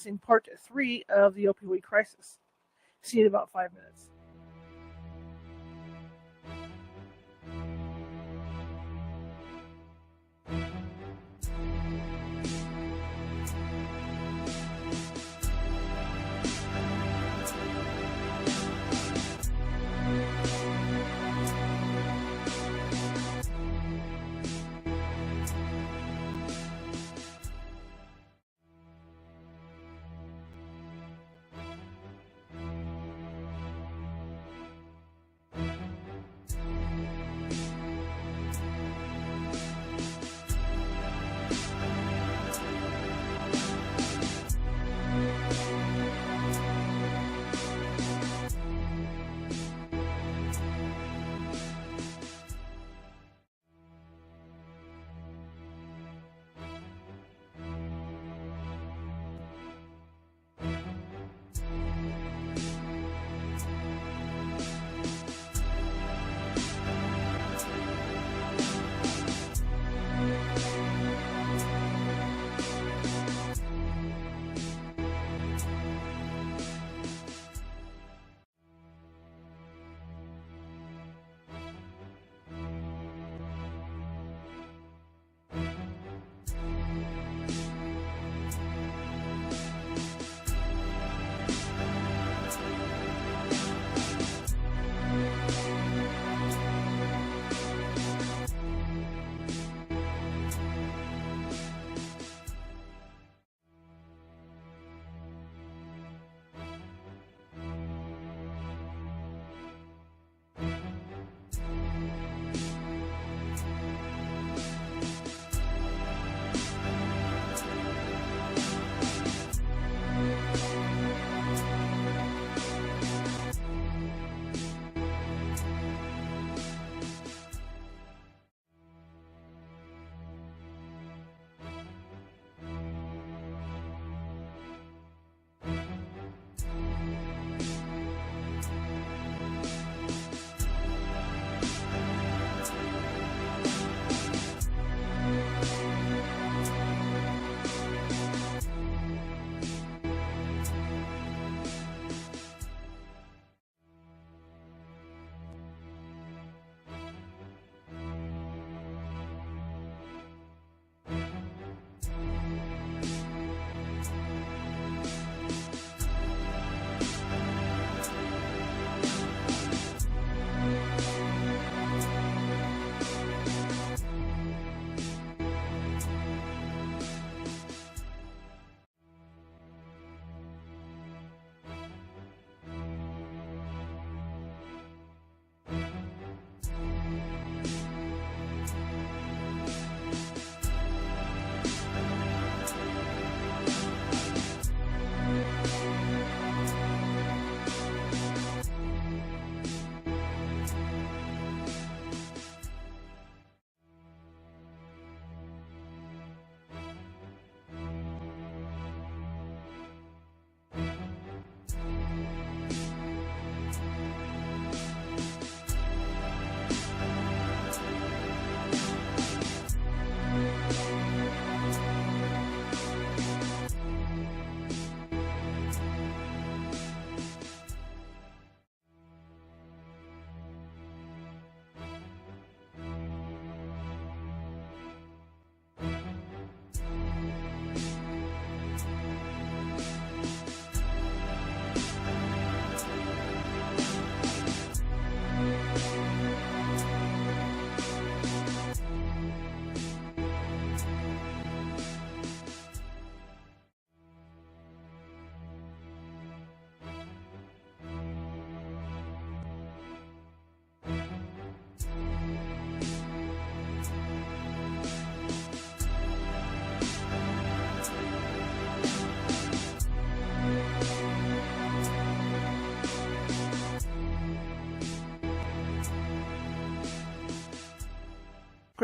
in part 3 of the opioid crisis. See you in about 5 minutes.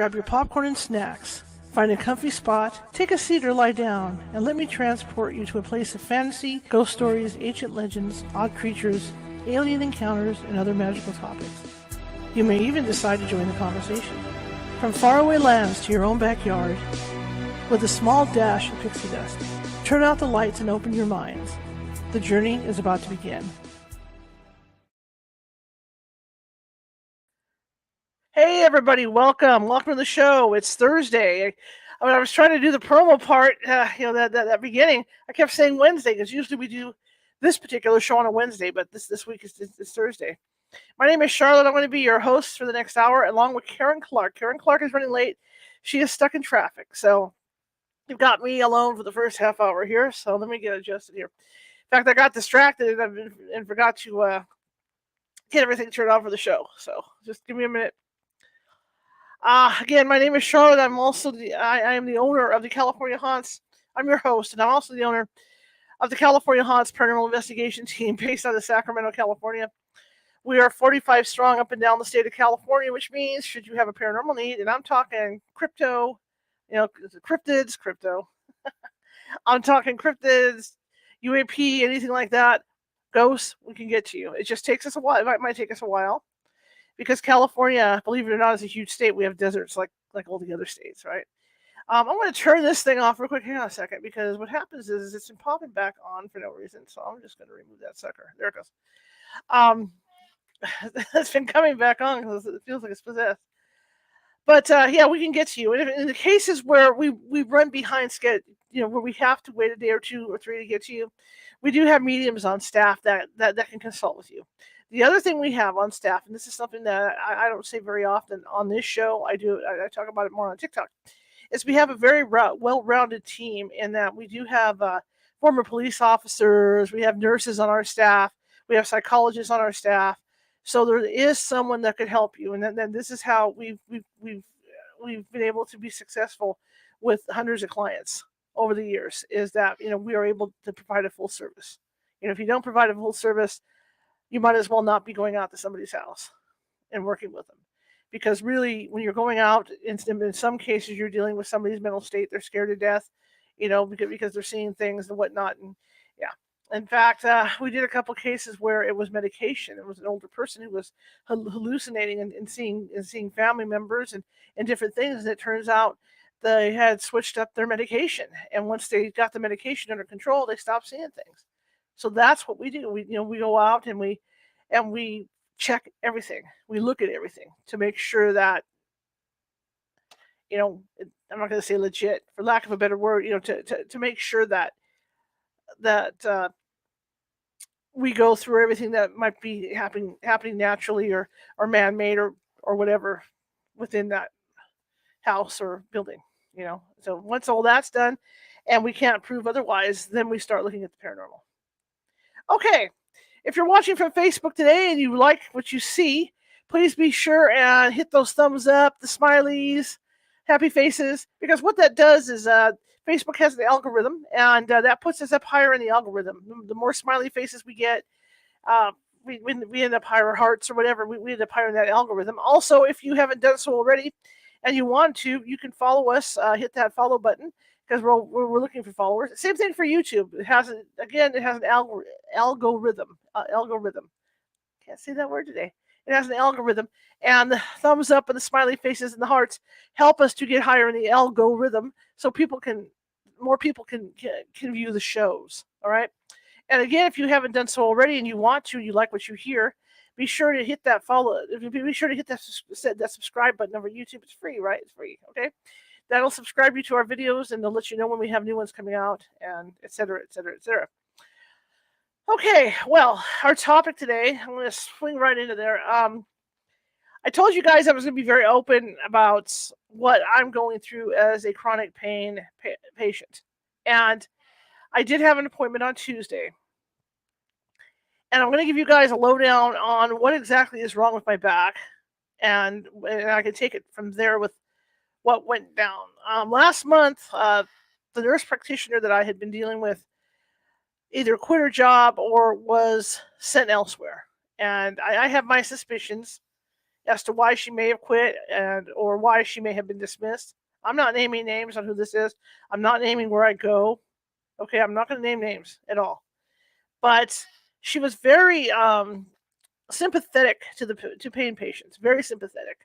Grab your popcorn and snacks. Find a comfy spot, take a seat or lie down, and let me transport you to a place of fantasy, ghost stories, ancient legends, odd creatures, alien encounters, and other magical topics. You may even decide to join the conversation. From faraway lands to your own backyard, with a small dash of pixie dust. Turn out the lights and open your minds. The journey is about to begin. Hey everybody, welcome to the show. It's Thursday. I was trying to do the promo part, that beginning. I kept saying Wednesday because usually we do this particular show on a Wednesday, but this week is Thursday. My name is Charlotte. I'm going to be your host for the next hour, along with Caren Clarke. Caren Clarke is running late. She is stuck in traffic, so you've got me alone for the first half hour here. So let me get adjusted here. In fact, I got distracted and forgot to get everything turned on for the show. So just give me a minute. Again, my name is Charlotte. I'm also I am the owner of the California Haunts. I'm your host, and I'm also the owner of the California Haunts Paranormal Investigation Team based out of Sacramento, California. We are 45 strong up and down the state of California, which means should you have a paranormal need, and I'm talking crypto, cryptids, crypto. I'm talking cryptids, UAP, anything like that, ghosts, we can get to you. It just takes us a while. It might take us a while because California, believe it or not, is a huge state. We have deserts like all the other states, right? I'm going to turn this thing off real quick. Hang on a second, because what happens is it's been popping back on for no reason. So I'm just going to remove that sucker. There it goes. It's been coming back on because it feels like it's possessed. But yeah, we can get to you. And in the cases where we run behind schedule, where we have to wait a day or two or three to get to you, we do have mediums on staff that can consult with you. The other thing we have on staff, and this is something that I don't say very often on this show, I talk about it more on TikTok, is we have a very well-rounded team in that we do have former police officers, we have nurses on our staff, we have psychologists on our staff. So there is someone that could help you, and then this is how we've been able to be successful with hundreds of clients over the years. Is that we are able to provide a full service. If you don't provide a full service, you might as well not be going out to somebody's house and working with them, because really, when you're going out, in some cases, you're dealing with somebody's mental state. They're scared to death, because they're seeing things and whatnot, and yeah. In fact, we did a couple cases where it was medication. It was an older person who was hallucinating and seeing family members and different things. And it turns out they had switched up their medication. And once they got the medication under control, they stopped seeing things. So that's what we do. We go out and we check everything. We look at everything to make sure that I'm not going to say legit, for lack of a better word. To make sure that we go through everything that might be happening naturally or man-made or whatever within that house or building, So once all that's done and we can't prove otherwise, then we start looking at the paranormal. Okay, if you're watching from Facebook today and you like what you see, please be sure and hit those thumbs up, the smileys, happy faces, because what that does is Facebook has an algorithm, and that puts us up higher in the algorithm. The more smiley faces we get, we end up higher hearts or whatever. We end up higher in that algorithm. Also, if you haven't done so already and you want to, you can follow us. Hit that follow button, because we're looking for followers. Same thing for YouTube. It has an algorithm. Can't say that word today. It has an algorithm, and the thumbs up and the smiley faces and the hearts help us to get higher in the algorithm, so more people can view the shows. All right. And again, if you haven't done so already and you want to, you like what you hear, be sure to hit that follow. Be sure to hit that subscribe button over YouTube. It's free, right? It's free. Okay. That'll subscribe you to our videos, and they'll let you know when we have new ones coming out, and et cetera, et cetera, et cetera. Okay, well, our topic today, I'm going to swing right into there. I told you guys I was going to be very open about what I'm going through as a chronic pain patient. And I did have an appointment on Tuesday. And I'm going to give you guys a lowdown on what exactly is wrong with my back. And I can take it from there with what went down. Last month, the nurse practitioner that I had been dealing with either quit her job or was sent elsewhere. And I have my suspicions as to why she may have quit or why she may have been dismissed. I'm not naming names on who this is. I'm not naming where I go. Okay, I'm not going to name names at all. But she was very sympathetic to pain patients, very sympathetic.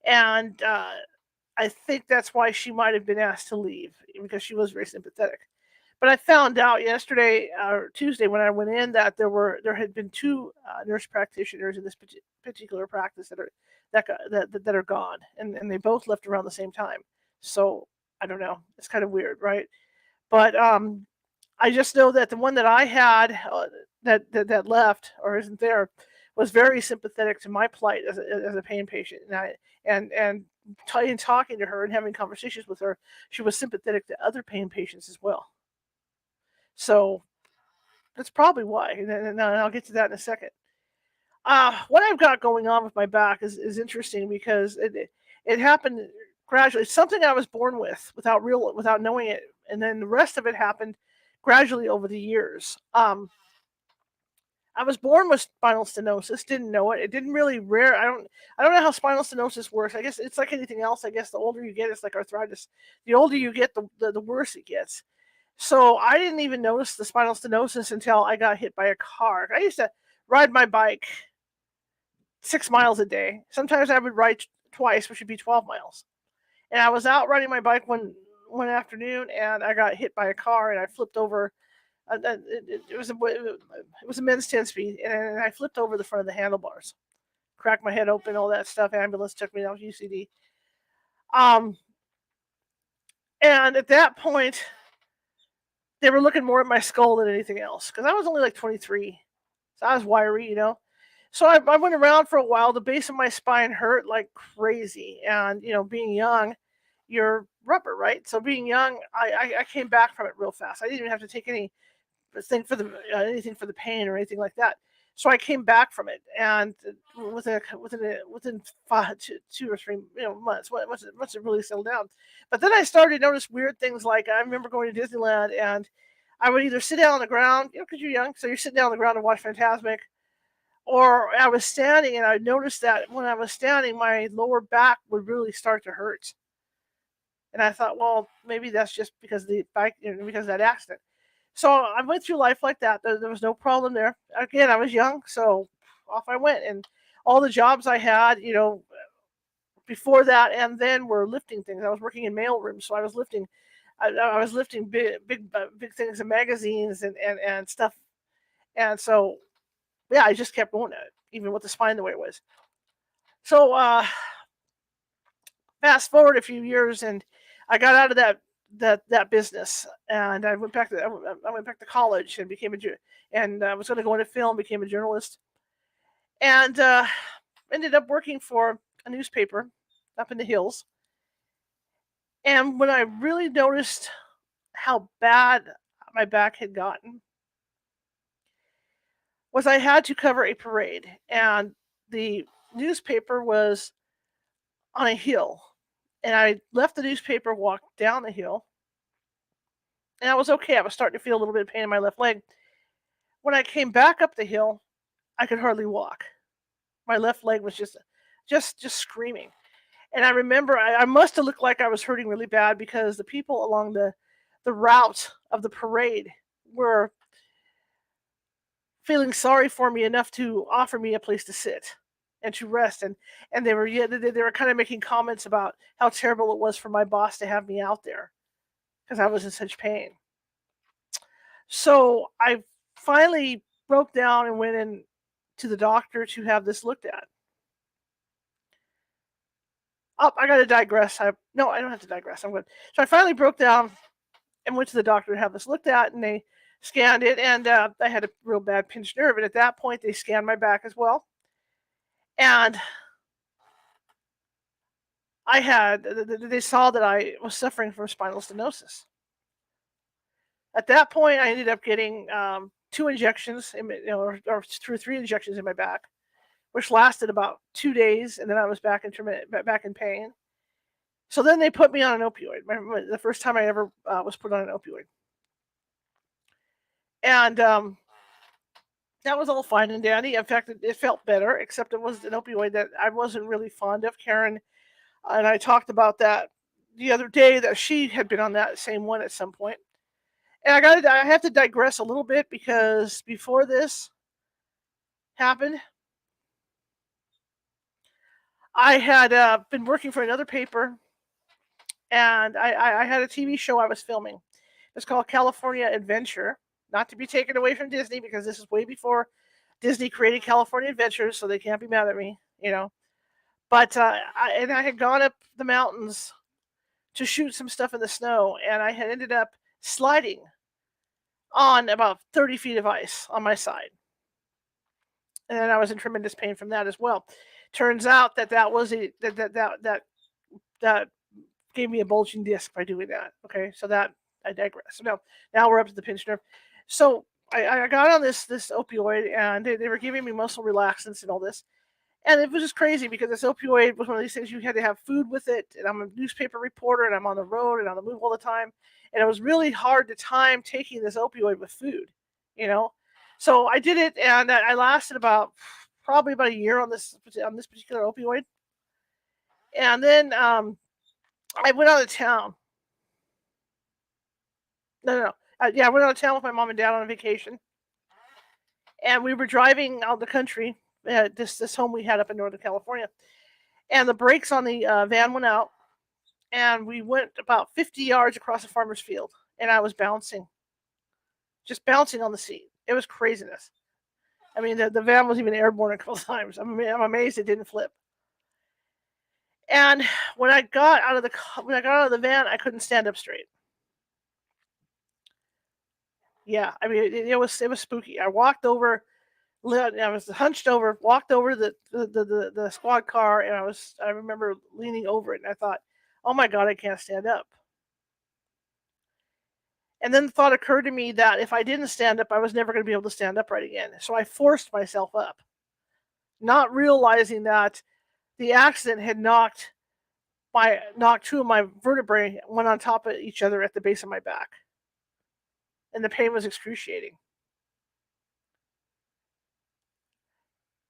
And I think that's why she might have been asked to leave, because she was very sympathetic. But I found out yesterday or Tuesday when I went in that there had been two nurse practitioners in this particular practice that are gone, and they both left around the same time. So I don't know. It's kind of weird, right? But I just know that the one that I had that left or isn't there was very sympathetic to my plight as a pain patient, and in talking to her and having conversations with her, she was sympathetic to other pain patients as well. So that's probably why, and I'll get to that in a second. What I've got going on with my back is interesting because it happened gradually. It's something I was born with without knowing it, and then the rest of it happened gradually over the years. I was born with spinal stenosis, didn't know it. It didn't really rare. I don't know how spinal stenosis works. I guess it's like anything else. I guess the older you get, it's like arthritis. The older you get, the worse it gets. So I didn't even notice the spinal stenosis until I got hit by a car. I used to ride my bike 6 miles a day. Sometimes I would ride twice, which would be 12 miles. And I was out riding my bike one afternoon, and I got hit by a car, and I flipped over. It was a men's 10 speed, and I flipped over the front of the handlebars, cracked my head open, all that stuff. Ambulance took me down to UCD. Um, and at that point, they were looking more at my skull than anything else because I was only like 23, so I was wiry, you know. So I went around for a while. The base of my spine hurt like crazy, and being young, you're rubber, right? So being young, I came back from it real fast. I didn't even have to take anything for the pain or anything like that. So I came back from it, and within 2 or 3 months, once it really settled down. But then I started to notice weird things. Like I remember going to Disneyland, and I would either sit down on the ground, because you're young, so you're sitting down on the ground and watch Fantasmic, or I was standing, and I noticed that when I was standing, my lower back would really start to hurt. And I thought, well, maybe that's just because of the bike, because of that accident. So I went through life like that. There was no problem there. Again, I was young, so off I went. And all the jobs I had, before that and then were lifting things. I was working in mail rooms, so I was lifting. I was lifting big things in magazines and stuff. And so, yeah, I just kept going at it, even with the spine the way it was. So fast forward a few years, and I got out of that business, and I went back to college and became and I was going to go into film, became a journalist, and ended up working for a newspaper up in the hills. And when I really noticed how bad my back had gotten, was I had to cover a parade, and the newspaper was on a hill, and I left the newspaper, walked down the hill, and I was okay. I was starting to feel a little bit of pain in my left leg. When I came back up the hill, I could hardly walk. My left leg was just screaming. And I remember I must have looked like I was hurting really bad because the people along the route of the parade were feeling sorry for me enough to offer me a place to sit and to rest, and they were kind of making comments about how terrible it was for my boss to have me out there because I was in such pain. So I finally broke down and went in to the doctor to have this looked at. Oh, I got to digress. No, I don't have to digress. I'm good. So I finally broke down and went to the doctor to have this looked at, and they scanned it, and I had a real bad pinched nerve. And at that point, they scanned my back as well, and they saw that I was suffering from spinal stenosis. At that point, I ended up getting 2 injections, or 2 or 3 injections in my back, which lasted about 2 days, and then I was back in pain. So then they put me on an opioid. The first time I ever was put on an opioid, and that was all fine and dandy. In fact, it felt better, except it was an opioid that I wasn't really fond of. Caren and I talked about that the other day, that she had been on that same one at some point. And I have to digress a little bit because before this happened, I had been working for another paper, and I had a TV show I was filming. It's called California Adventure, not to be taken away from Disney because this is way before Disney created California Adventure, so they can't be mad at me, you know. But I had gone up the mountains to shoot some stuff in the snow, and I had ended up sliding on about 30 feet of ice on my side, and I was in tremendous pain from that as well. Turns out that was that gave me a bulging disc by doing that. Okay, so that I digress. So now we're up to the pinched nerve. So I got on this opioid, and they were giving me muscle relaxants and all this. And it was just crazy because this opioid was one of these things you had to have food with it. And I'm a newspaper reporter and I'm on the road and on the move all the time. And it was really hard to time taking this opioid with food, you know? So I did it, and I lasted probably about a year on this particular opioid. And then I went out of town. No. Yeah, I went out of town with my mom and dad on a vacation. And we were driving out the country, this home we had up in Northern California. And the brakes on the van went out, and we went about 50 yards across a farmer's field, and I was just bouncing on the seat. It was craziness. I mean, the van was even airborne a couple of times. I'm amazed it didn't flip. And when I got out of the van, I couldn't stand up straight. Yeah, I mean, it was spooky. I walked over. I was hunched over, walked over the squad car, and I remember leaning over it, and I thought, oh my God, I can't stand up. And then the thought occurred to me that if I didn't stand up, I was never going to be able to stand upright again. So I forced myself up, not realizing that the accident had knocked two of my vertebrae, one on top of each other at the base of my back. And the pain was excruciating.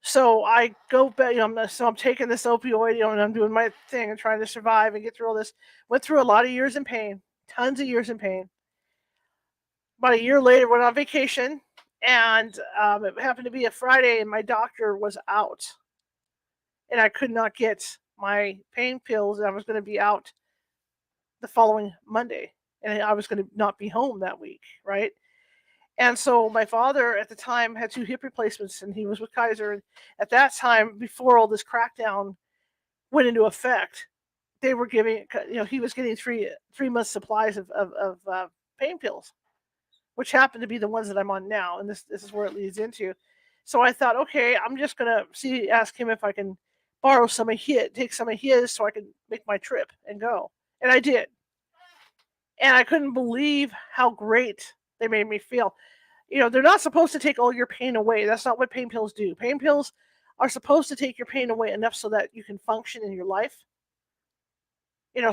So I go back, so I'm taking this opioid, and I'm doing my thing and trying to survive and get through all this. Went through a lot of years in pain, tons of years in pain. About a year later, went on vacation, and it happened to be a Friday, and my doctor was out, and I could not get my pain pills, and I was going to be out the following Monday, and I was going to not be home that week, right? And so my father at the time had 2 hip replacements, and he was with Kaiser. And at that time, before all this crackdown went into effect, they were giving, he was getting 3 months supplies of pain pills, which happen to be the ones that I'm on now. And this is where it leads into. So I thought, okay, I'm just going to ask him if I can borrow take some of his so I can make my trip and go. And I did. And I couldn't believe how great they made me feel. They're not supposed to take all your pain away. That's not what pain pills do. Pain pills are supposed to take your pain away enough so that you can function in your life.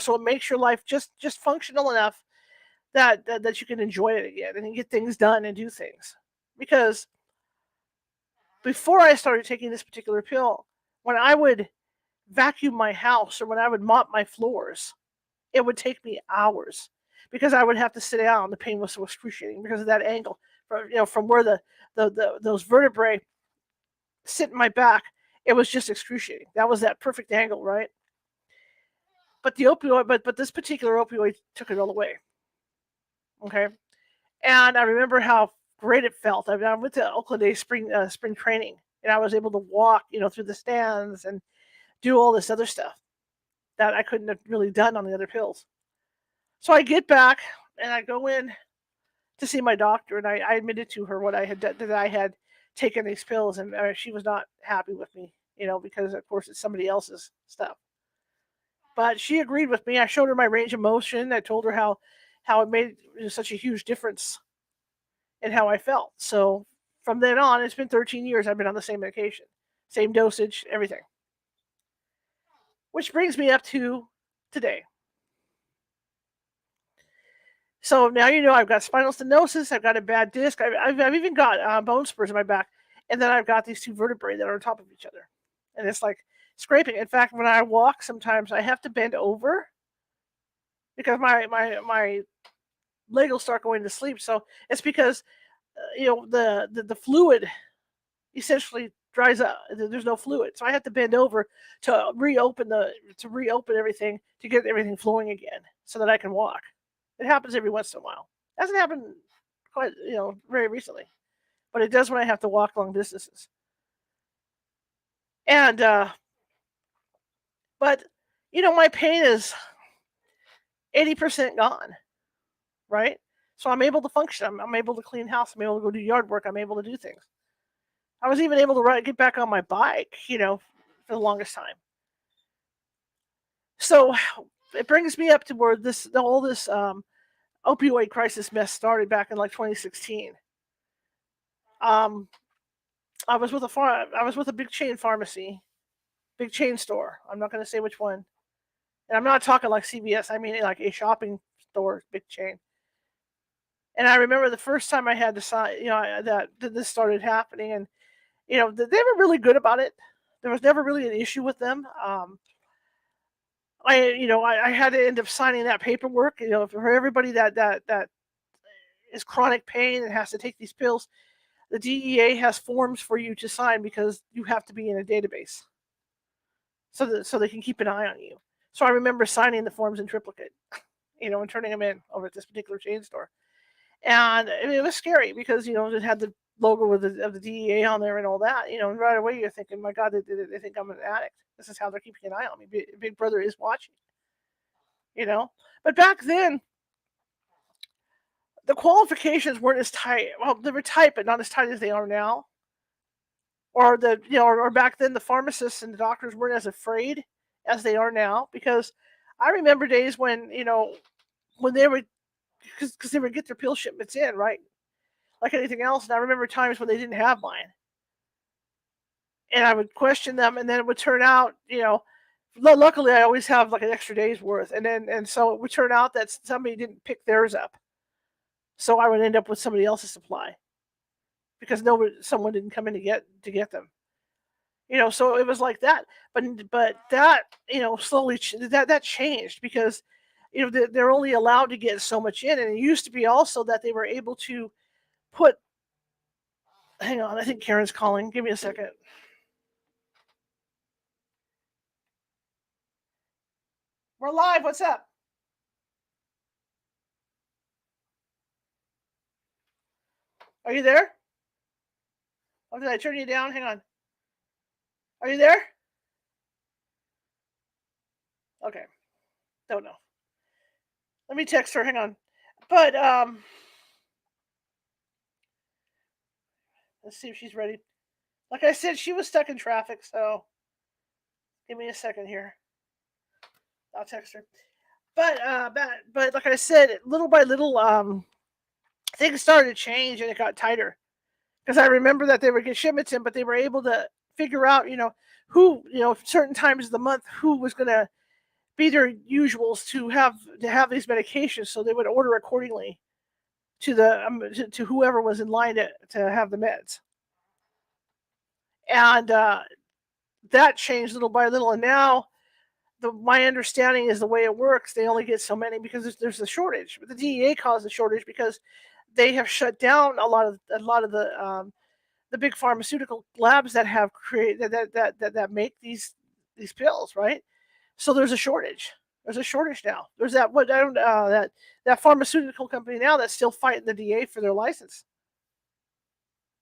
So it makes your life just functional enough that you can enjoy it again and get things done and do things. Because before I started taking this particular pill, when I would vacuum my house or when I would mop my floors, it would take me hours because I would have to sit down. The pain was so excruciating because of that angle, from where those vertebrae sit in my back. It was just excruciating. That was that perfect angle, right? But the opioid, but this particular opioid took it all away. Okay, and I remember how great it felt. I went to Oakland Day spring training, and I was able to walk, through the stands and do all this other stuff that I couldn't have really done on the other pills. So I get back and I go in to see my doctor, and I admitted to her what I had done, that I had taken these pills, and she was not happy with me, because of course it's somebody else's stuff. But she agreed with me. I showed her my range of motion. I told her how it made such a huge difference in how I felt. So from then on, it's been 13 years. I've been on the same medication, same dosage, everything. Which brings me up to today. So now I've got spinal stenosis, I've got a bad disc, I've even got bone spurs in my back, and then I've got these 2 vertebrae that are on top of each other, and it's like scraping. In fact, when I walk, sometimes I have to bend over because my leg will start going to sleep. So it's because the fluid essentially dries up. There's no fluid, so I have to bend over to reopen everything to get everything flowing again, so that I can walk. It happens every once in a while. Hasn't happened quite, very recently, but it does when I have to walk long distances. And but my pain is 80% gone, right? So I'm able to function. I'm able to clean house. I'm able to go do yard work. I'm able to do things. I was even able to get back on my bike, for the longest time. So it brings me up to where all this opioid crisis mess started back in like 2016. Um, I was with a big chain pharmacy, big chain store. I'm not going to say which one, and I'm not talking like CVS. I mean like a shopping store, big chain. And I remember the first time I had to sign, that this started happening, and they were really good about it. There was never really an issue with them. I had to end up signing that paperwork. For everybody that is chronic pain and has to take these pills, the DEA has forms for you to sign because you have to be in a database, so they can keep an eye on you. So I remember signing the forms in triplicate, and turning them in over at this particular chain store. And I mean, it was scary because it had the logo of the DEA on there and all that. And right away you're thinking, my God, they think I'm an addict. This is how they're keeping an eye on me. Big Brother is watching. You know, but back then the qualifications weren't as tight. Well, they were tight, but not as tight as they are now. Or or back then the pharmacists and the doctors weren't as afraid as they are now. Because I remember days when when they would, because they would get their pill shipments in, right, like anything else. And I remember times when they didn't have mine, and I would question them, and then it would turn out, luckily I always have like an extra day's worth, and so it would turn out that somebody didn't pick theirs up, so I would end up with somebody else's supply because someone didn't come in to get them. So it was like that. But that, slowly that changed because they're only allowed to get so much in, and it used to be also that they were able to put. Hang on, I think Karen's calling. Give me a second. We're live. What's up? Are you there? Oh, did I turn you down? Hang on. Are you there? Okay. Don't know. Let me text her. Hang on. But let's see if she's ready. Like I said, she was stuck in traffic, so give me a second here. I'll text her. But like I said, little by little, things started to change and it got tighter. Because I remember that they would get shipments in, but they were able to figure out, who, certain times of the month, who was going to be their usuals to have these medications, so they would order accordingly to whoever was in line to have the meds. And that changed little by little, and now my understanding is the way it works. They only get so many because there's a shortage. But the DEA caused the shortage because they have shut down a lot of the big pharmaceutical labs that have created that make these pills, right? So there's a shortage. There's a shortage now. There's that what I don't that pharmaceutical company now that's still fighting the DA for their license.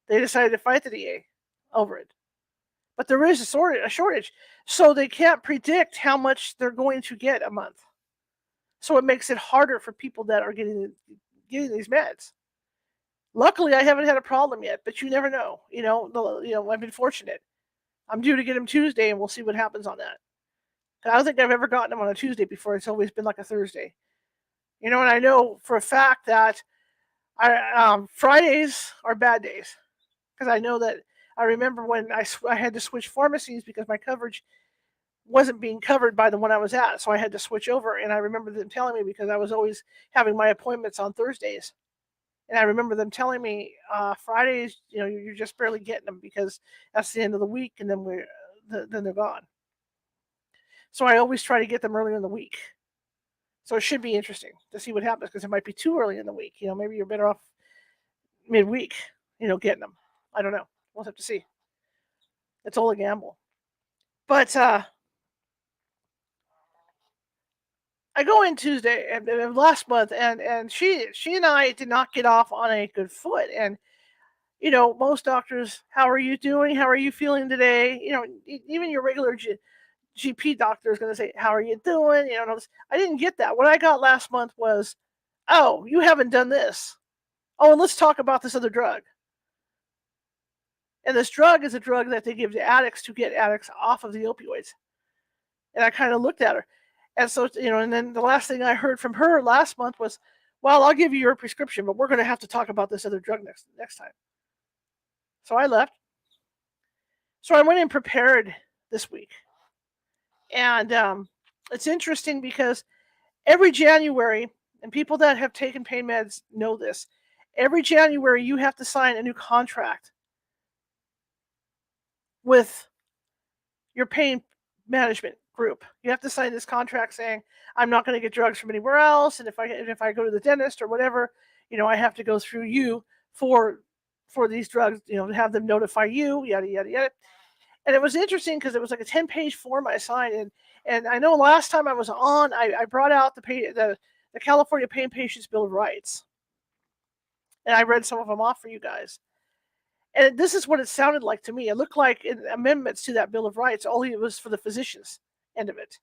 They decided to fight the DA over it. But there is a shortage. So they can't predict how much they're going to get a month. So it makes it harder for people that are getting these meds. Luckily, I haven't had a problem yet, but you never know. I've been fortunate. I'm due to get them Tuesday, and we'll see what happens on that. I don't think I've ever gotten them on a Tuesday before. It's always been like a Thursday. And I know for a fact that Fridays are bad days because I know that I remember when I had to switch pharmacies because my coverage wasn't being covered by the one I was at, so I had to switch over. And I remember them telling me because I was always having my appointments on Thursdays. And I remember them telling me Fridays, you're just barely getting them because that's the end of the week, and then they're gone. So I always try to get them earlier in the week. So it should be interesting to see what happens because it might be too early in the week. Maybe you're better off midweek, getting them. I don't know. We'll have to see. It's all a gamble. But I go in Tuesday and last month, and she and I did not get off on a good foot. And most doctors, how are you doing? How are you feeling today? Even your regular GP doctor is going to say, how are you doing? I didn't get that. What I got last month was, oh, you haven't done this. Oh, and let's talk about this other drug. And this drug is a drug that they give to addicts to get addicts off of the opioids. And I kind of looked at her. And so, and then the last thing I heard from her last month was, well, I'll give you your prescription, but we're going to have to talk about this other drug next time. So I left. So I went in prepared this week. And it's interesting because every January, and people that have taken pain meds know this, every January you have to sign a new contract with your pain management group. You have to sign this contract saying, I'm not going to get drugs from anywhere else, and if I go to the dentist or whatever, I have to go through you for these drugs, to have them notify you, yada yada yada. And it was interesting because it was like a 10-page form I signed, and I know last time I was on, I brought out the California Pain Patients Bill of Rights, and I read some of them off for you guys. And this is what it sounded like to me. It looked like amendments to that Bill of Rights, only it was for the physicians end of it.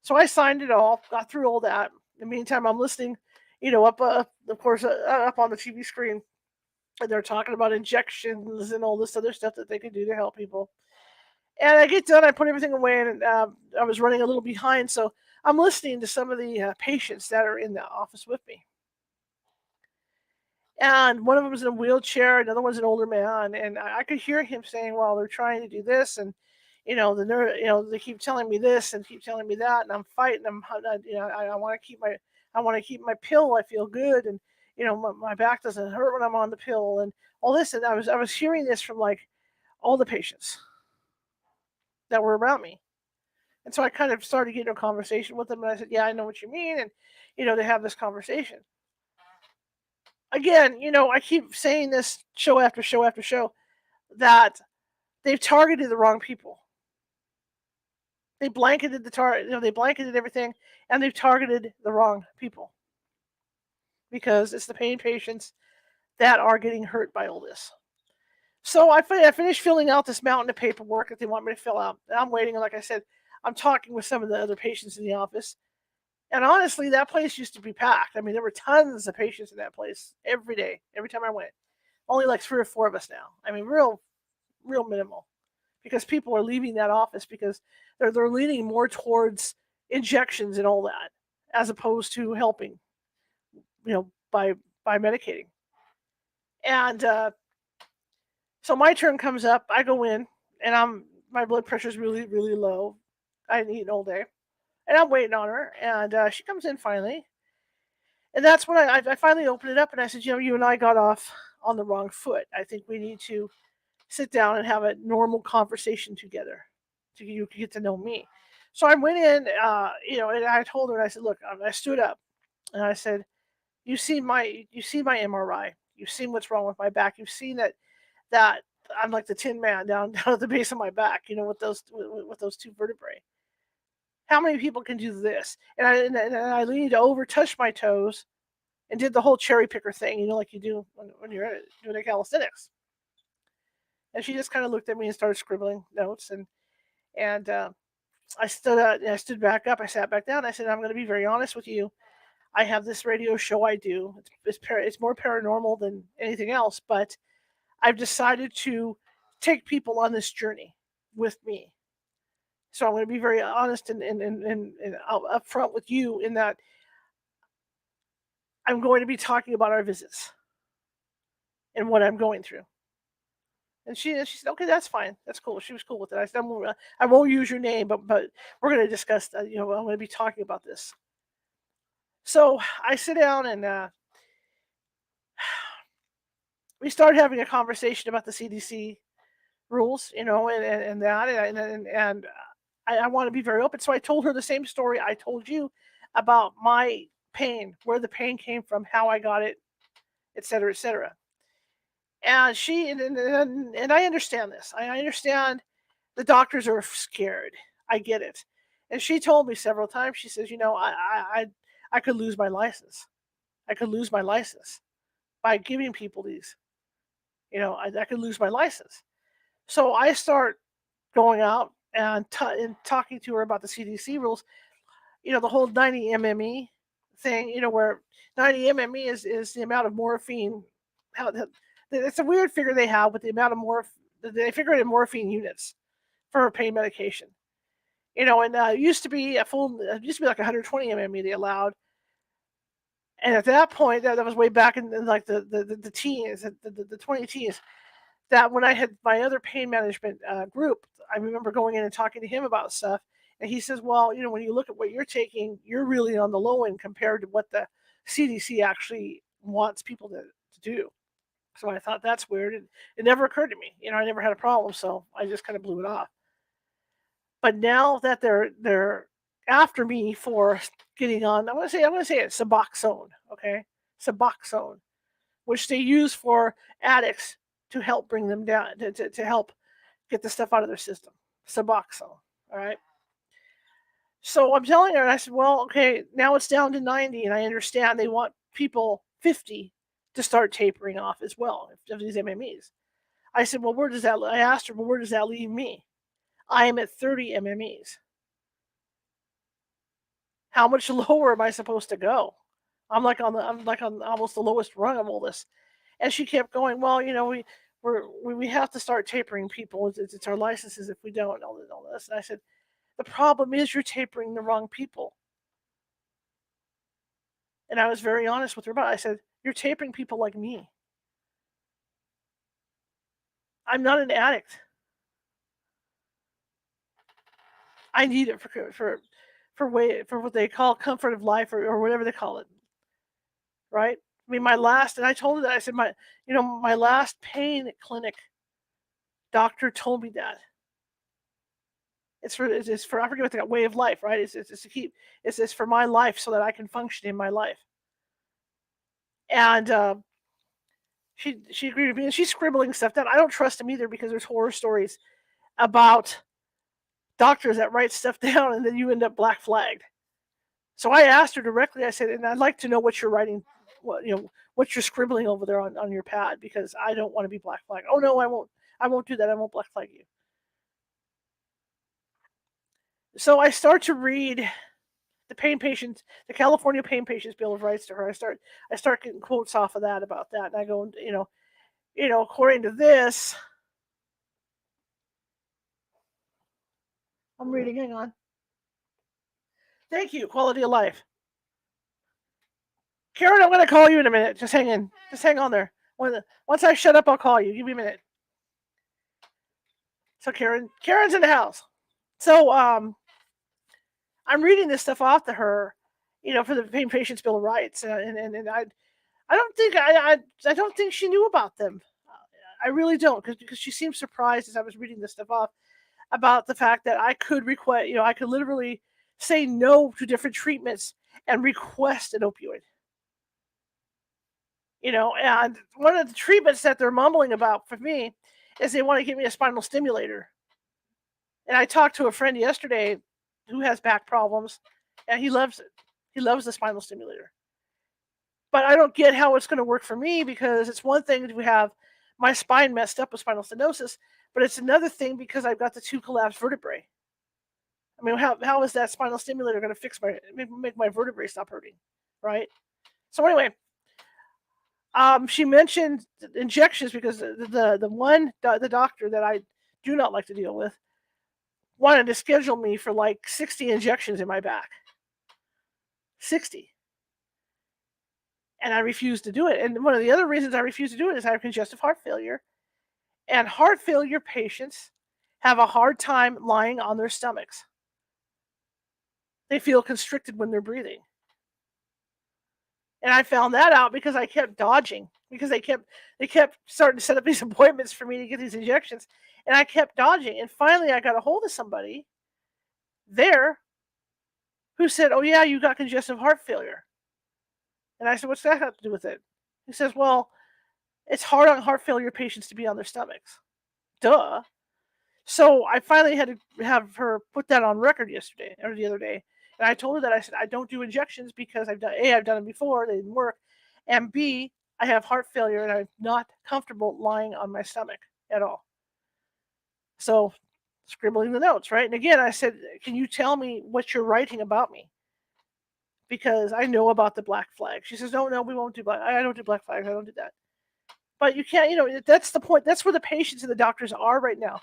So I signed it all, got through all that. In the meantime, I'm listening, up, of course, up on the TV screen, and they're talking about injections and all this other stuff that they could do to help people. And I get done, I put everything away, and I was running a little behind, so I'm listening to some of the patients that are in the office with me. And one of them was in a wheelchair, another one's an older man, and I could hear him saying, "Well, they're trying to do this, and they keep telling me this and keep telling me that, and I'm fighting them. I want to keep my pill. I feel good, and my back doesn't hurt when I'm on the pill, and all this." And I was hearing this from like all the patients that were around me, and so I kind of started getting a conversation with them, and I said, "Yeah, I know what you mean," and to have this conversation. Again, I keep saying this show after show after show that they've targeted the wrong people. They blanketed they blanketed everything, and they've targeted the wrong people because it's the pain patients that are getting hurt by all this. So I finished filling out this mountain of paperwork that they want me to fill out. I'm waiting, and like I said, I'm talking with some of the other patients in the office. And honestly, that place used to be packed. I mean, there were tons of patients in that place every day, every time I went. Only like 3 or 4 of us now. I mean, real minimal, because people are leaving that office because they're leaning more towards injections and all that, as opposed to helping, by medicating. And so my turn comes up. I go in, and my blood pressure is really really low. I hadn't eaten all day, and I'm waiting on her, and she comes in finally. And that's when I finally opened it up, and I said, you and I got off on the wrong foot. I think we need to sit down and have a normal conversation together, so you can get to know me. So I went in, and I told her, and I said, look, I stood up, and I said, you see my MRI, you've seen what's wrong with my back, you've seen that I'm like the Tin Man down at the base of my back, with those two vertebrae. How many people can do this? And I leaned over, touched my toes, and did the whole cherry picker thing, like you do when you're doing the calisthenics. And she just kind of looked at me and started scribbling notes, and I stood back up. I sat back down. I said, I'm going to be very honest with you. I have this radio show I do. It's more paranormal than anything else, but I've decided to take people on this journey with me. So I'm going to be very honest and upfront with you in that I'm going to be talking about our visits and what I'm going through. And she said, okay, that's fine. That's cool. She was cool with it. I said, I won't use your name, but we're going to discuss, I'm going to be talking about this. So I sit down, and we started having a conversation about the CDC rules, and that, and I want to be very open. So I told her the same story I told you about my pain, where the pain came from, how I got it, et cetera, et cetera. And and I understand this. I understand the doctors are scared. I get it. And she told me several times, she says, I could lose my license. I could lose my license by giving people these. I could lose my license. So I start going out and talking to her about the CDC rules. The whole 90 MME thing. Where 90 MME is the amount of morphine. It's a weird figure they have with the amount of they figure it in morphine units for pain medication. And it used to be like 120 MME they allowed. And at that point, that was way back in like the teens, the 20 teens. That when I had my other pain management group, I remember going in and talking to him about stuff, and he says, "Well, when you look at what you're taking, you're really on the low end compared to what the CDC actually wants people to do." So I thought that's weird, and it never occurred to me. I never had a problem, so I just kind of blew it off. But now that they're after me for getting on, I'm gonna say it, Suboxone, okay, Suboxone, which they use for addicts to help bring them down, to help get the stuff out of their system. Suboxone, all right. So I'm telling her, and I said, well, okay, now it's down to 90, and I understand they want people 50 to start tapering off as well of these MMEs. I said, well, I asked her, well, where does that leave me? I am at 30 MMEs. How much lower am I supposed to go? I'm like on almost the lowest rung of all this. And she kept going, well, we have to start tapering people. It's our licenses if we don't, all this. And I said, the problem is you're tapering the wrong people. And I was very honest with her about it. I said, you're tapering people like me. I'm not an addict. I need it for what they call comfort of life or whatever they call it. Right? I mean, and I told her that, I said, my last pain clinic doctor told me that. It's for I forget what they got, way of life, right? It's for my life so that I can function in my life. And she agreed with me, and she's scribbling stuff down. I don't trust them either because there's horror stories about doctors that write stuff down and then you end up black flagged. So I asked her directly. I said, and I'd like to know what you're writing, what you're scribbling over there on your pad, because I don't want to be black flagged. Oh no, I won't. I won't do that. I won't black flag you. So I start to read the California Pain Patients Bill of Rights to her. I start getting quotes off of that about that, and I go, according to this, I'm reading. Hang on. Thank you. Quality of life. Caren, I'm going to call you in a minute. Just hang in. Just hang on there. Once I shut up, I'll call you. Give me a minute. So Karen's in the house. So I'm reading this stuff off to her, for the Pain Patients Bill of Rights, and I don't think she knew about them. I really don't, because she seemed surprised as I was reading this stuff off about the fact that I could request, I could literally say no to different treatments and request an opioid. And one of the treatments that they're mumbling about for me is they want to give me a spinal stimulator. And I talked to a friend yesterday who has back problems, and he loves it. He loves the spinal stimulator. But I don't get how it's going to work for me, because it's one thing to have my spine messed up with spinal stenosis, but it's another thing because I've got the 2 collapsed vertebrae. I mean, how is that spinal stimulator going to make my vertebrae stop hurting, right? So anyway, she mentioned injections because the doctor that I do not like to deal with wanted to schedule me for like 60 injections in my back. 60. And I refused to do it. And one of the other reasons I refuse to do it is I have congestive heart failure. And heart failure patients have a hard time lying on their stomachs. They feel constricted when they're breathing. And I found that out because I kept dodging, because they kept starting to set up these appointments for me to get these injections, and I kept dodging. And finally I got a hold of somebody there who said, "Oh yeah, you got congestive heart failure." And I said, "What's that have to do with it?" He says, "Well, it's hard on heart failure patients to be on their stomachs." Duh. So I finally had to have her put that on record yesterday or the other day. And I told her that I said, I don't do injections because I've done it before, they didn't work. And B, I have heart failure and I'm not comfortable lying on my stomach at all. So scribbling the notes, right? And again, I said, can you tell me what you're writing about me? Because I know about the black flag. She says, no, we won't do black. I don't do black flags. I don't do that. But you can't, that's the point. That's where the patients and the doctors are right now.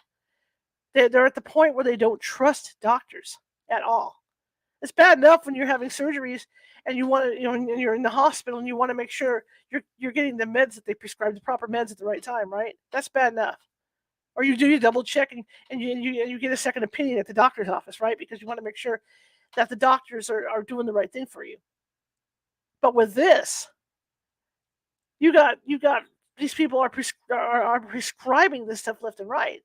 They're at the point where they don't trust doctors at all. It's bad enough when you're having surgeries and you want to, and you're in the hospital and you want to make sure you're getting the meds that they prescribe, the proper meds at the right time, right? That's bad enough. Or you do your double checking and you get a second opinion at the doctor's office, right? Because you want to make sure that the doctors are doing the right thing for you. But with this, you got these people are prescribing this stuff left and right.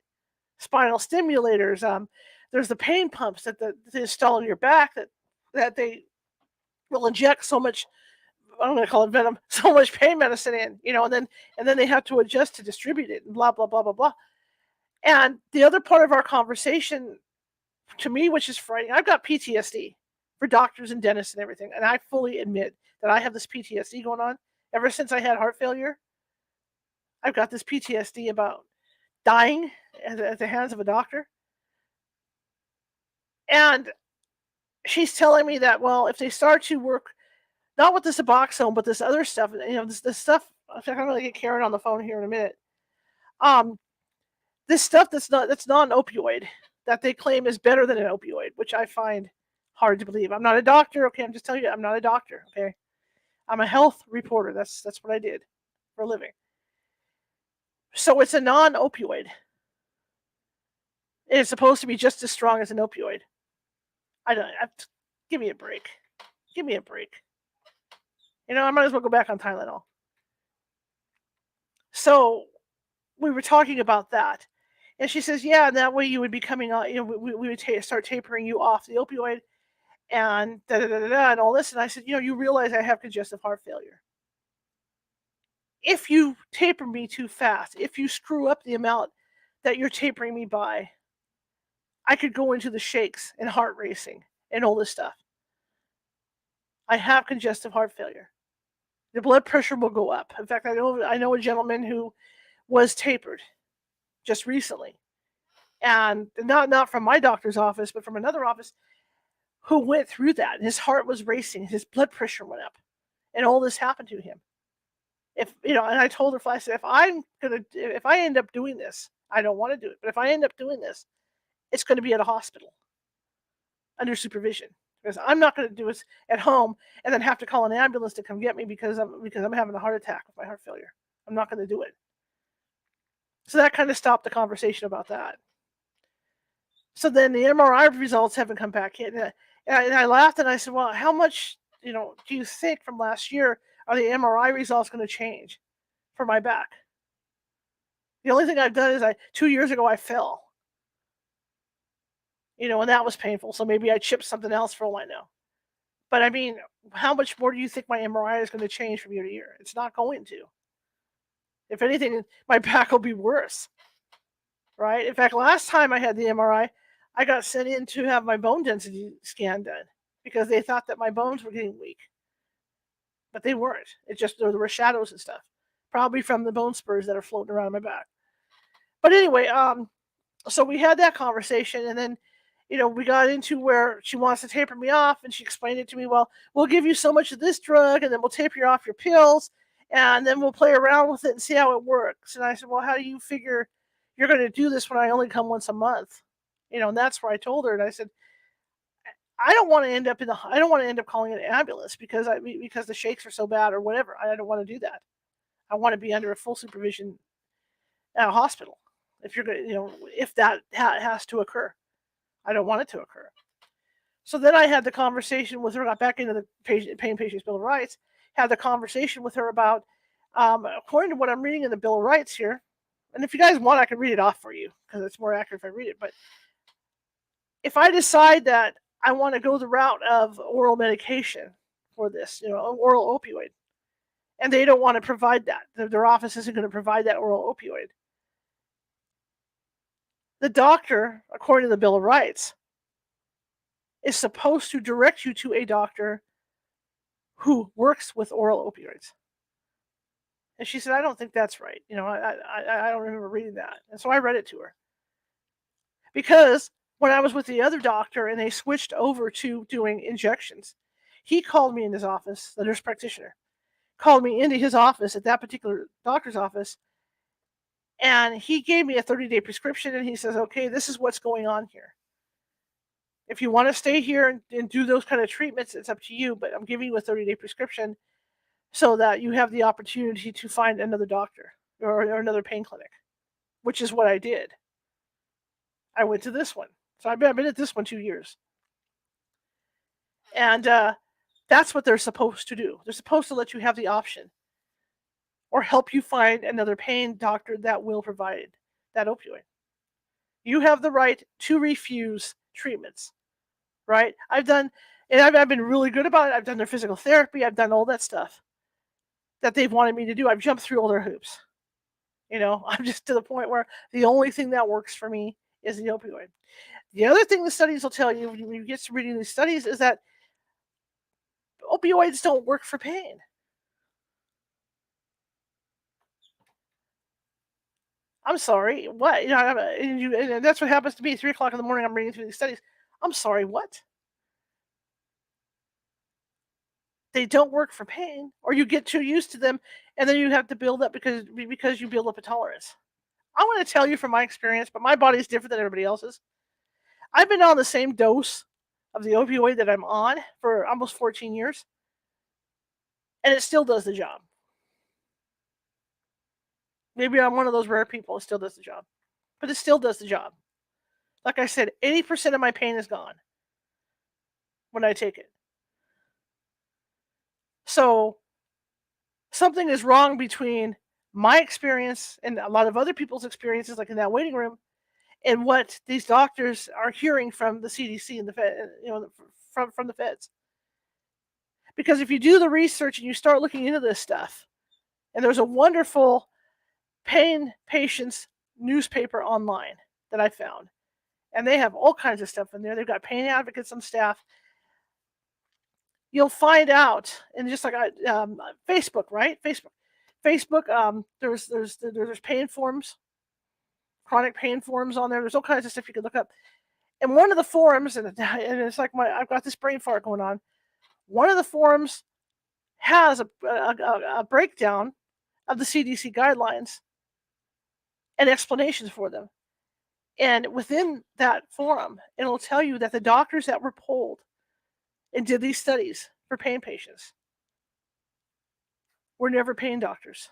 Spinal stimulators. There's the pain pumps that they install in your back that they will inject so much. I'm going to call it venom. So much pain medicine in, and then they have to adjust to distribute it and blah blah blah blah blah. And the other part of our conversation, to me, which is frightening, I've got PTSD for doctors and dentists and everything, and I fully admit that I have this PTSD going on ever since I had heart failure. I've got this PTSD about dying at the hands of a doctor. And she's telling me that, well, if they start to work, not with this Suboxone, but this other stuff, this stuff, I'm going to get Caren on the phone here in a minute. This stuff that's not an opioid that they claim is better than an opioid, which I find hard to believe. I'm not a doctor, okay? I'm just telling you, I'm not a doctor, okay? I'm a health reporter. That's what I did for a living. So it's a non-opioid. It's supposed to be just as strong as an opioid. Give me a break. Give me a break. I might as well go back on Tylenol. So we were talking about that. And she says, yeah, and that way you would be coming on, we would start tapering you off the opioid and da-da-da-da-da and all this. And I said, you realize I have congestive heart failure. If you taper me too fast, if you screw up the amount that you're tapering me by, I could go into the shakes and heart racing and all this stuff. I have congestive heart failure. The blood pressure will go up. In fact, I know a gentleman who was tapered just recently, and not from my doctor's office, but from another office, who went through that. And his heart was racing, his blood pressure went up, and all this happened to him. And I told her, I said, if I end up doing this, I don't want to do it, but if I end up doing this, it's going to be at a hospital under supervision. Because I'm not going to do it at home and then have to call an ambulance to come get me because I'm having a heart attack with my heart failure. I'm not going to do it. So that kind of stopped the conversation about that. So then the MRI results haven't come back yet. And I laughed and I said, well, how much, do you think from last year are the MRI results going to change for my back? The only thing I've done is 2 years ago I fell. And that was painful. So maybe I chipped something else for all I know. But I mean, how much more do you think my MRI is going to change from year to year? It's not going to. If anything, my back will be worse. Right? In fact, last time I had the MRI, I got sent in to have my bone density scan done because they thought that my bones were getting weak. But they weren't. It just, there were shadows and stuff. Probably from the bone spurs that are floating around my back. But anyway, so we had that conversation, and then we got into where she wants to taper me off, and she explained it to me. Well, we'll give you so much of this drug, and then we'll taper you off your pills, and then we'll play around with it and see how it works. And I said, well, how do you figure you're going to do this when I only come once a month? And that's where I told her, and I said, I don't want to end up calling an ambulance because the shakes are so bad or whatever. I don't want to do that. I want to be under a full supervision at a hospital. If you're going to, if that has to occur. I don't want it to occur. So then I had the conversation with her, got back into the Paying Patients Bill of Rights, had the conversation with her about, according to what I'm reading in the Bill of Rights here, and if you guys want, I can read it off for you because it's more accurate if I read it. But if I decide that I want to go the route of oral medication for this, oral opioid, and they don't want to provide that, their office isn't going to provide that oral opioid, The doctor, according to the Bill of Rights, is supposed to direct you to a doctor who works with oral opioids. And she said, I don't think that's right. I don't remember reading that. And so I read it to her. Because when I was with the other doctor and they switched over to doing injections, he called me in his office, the nurse practitioner, called me into his office at that particular doctor's office, and he gave me a 30-day prescription, and he says, okay, this is what's going on here. If you want to stay here and do those kind of treatments, it's up to you, but I'm giving you a 30-day prescription so that you have the opportunity to find another doctor or another pain clinic, which is what I did. I went to this one. So I've been at this one 2 years. And that's what they're supposed to do. They're supposed to let you have the option or help you find another pain doctor that will provide that opioid. You have the right to refuse treatments, right? I've been really good about it. I've done their physical therapy. I've done all that stuff that they've wanted me to do. I've jumped through all their hoops. I'm just to the point where the only thing that works for me is the opioid. The other thing the studies will tell you when you get to reading these studies is that opioids don't work for pain. I'm sorry, what? And that's what happens to me. 3 o'clock in the morning, I'm reading through these studies. I'm sorry, what? They don't work for pain, or you get too used to them, and then you have to build up because you build up a tolerance. I want to tell you from my experience, but my body is different than everybody else's. I've been on the same dose of the opioid that I'm on for almost 14 years, and it still does the job. Maybe I'm one of those rare people that still does the job, but it still does the job. Like I said, 80% of my pain is gone when I take it. So something is wrong between my experience and a lot of other people's experiences, like in that waiting room, and what these doctors are hearing from the CDC and the Fed, from the feds. Because if you do the research and you start looking into this stuff, and there's a wonderful pain patients newspaper online that I found, and they have all kinds of stuff in there. They've got pain advocates on staff. You'll find out, and just like Facebook, right? Facebook. There's pain forums, chronic pain forums on there. There's all kinds of stuff you can look up. And one of the forums, and it's like I've got this brain fart going on. One of the forums has a breakdown of the CDC guidelines and explanations for them. And within that forum, it'll tell you that the doctors that were polled and did these studies for pain patients were never pain doctors.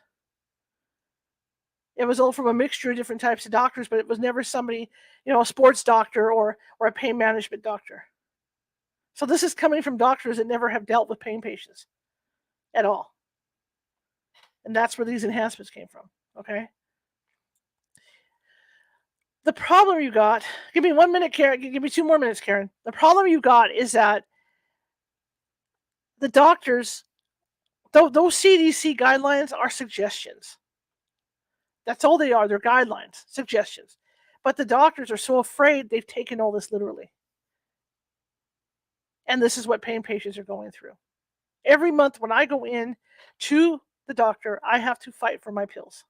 It was all from a mixture of different types of doctors, but it was never somebody, a sports doctor or a pain management doctor. So this is coming from doctors that never have dealt with pain patients at all. And that's where these enhancements came from, okay? The problem you got, give me 1 minute, Caren. Give me 2 more minutes, Caren. The problem you got is that the doctors, those CDC guidelines are suggestions. That's all they are. They're guidelines, suggestions. But the doctors are so afraid they've taken all this literally. And this is what pain patients are going through. Every month when I go in to the doctor, I have to fight for my pills.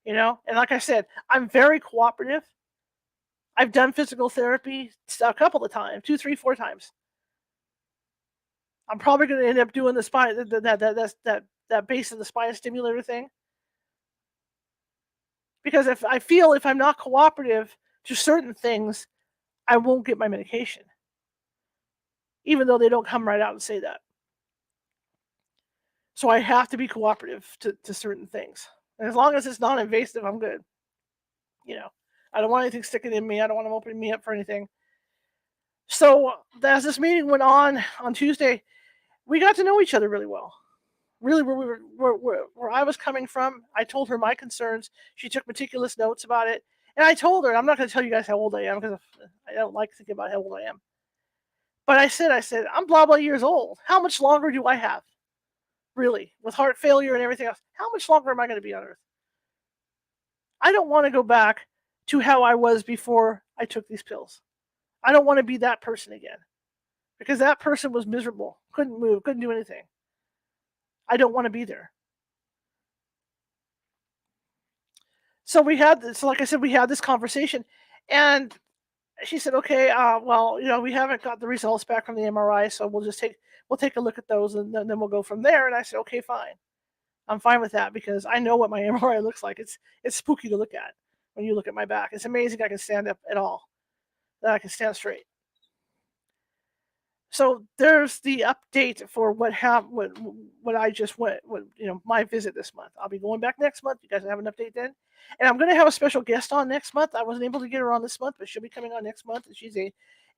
And like I said, I'm very cooperative. I've done physical therapy a couple of times, 2, 3, 4 times. I'm probably going to end up doing the spine, that base of the spine stimulator thing. Because if I'm not cooperative to certain things, I won't get my medication. Even though they don't come right out and say that. So I have to be cooperative to certain things. And as long as it's non-invasive, I'm good. I don't want anything sticking in me. I don't want them opening me up for anything. So as this meeting went on Tuesday, we got to know each other really well. Really, where I was coming from, I told her my concerns. She took meticulous notes about it. And I told her, I'm not going to tell you guys how old I am because I don't like thinking about how old I am. But I said, I'm blah, blah years old. How much longer do I have? Really, with heart failure and everything else, how much longer am I going to be on Earth? I don't want to go back to how I was before I took these pills. I don't want to be that person again because that person was miserable, couldn't move, couldn't do anything. I don't want to be there. So we had this, like I said, we had this conversation, and she said, "Okay, well, we haven't got the results back from the MRI, so we'll take a look at those, and then we'll go from there." And I said, "Okay, fine. I'm fine with that because I know what my MRI looks like. It's spooky to look at when you look at my back. It's amazing I can stand up at all. That I can stand straight." So there's the update for what happened, what I just went, my visit this month. I'll be going back next month. You guys have an update then, and I'm going to have a special guest on next month. I wasn't able to get her on this month, but she'll be coming on next month. And she's a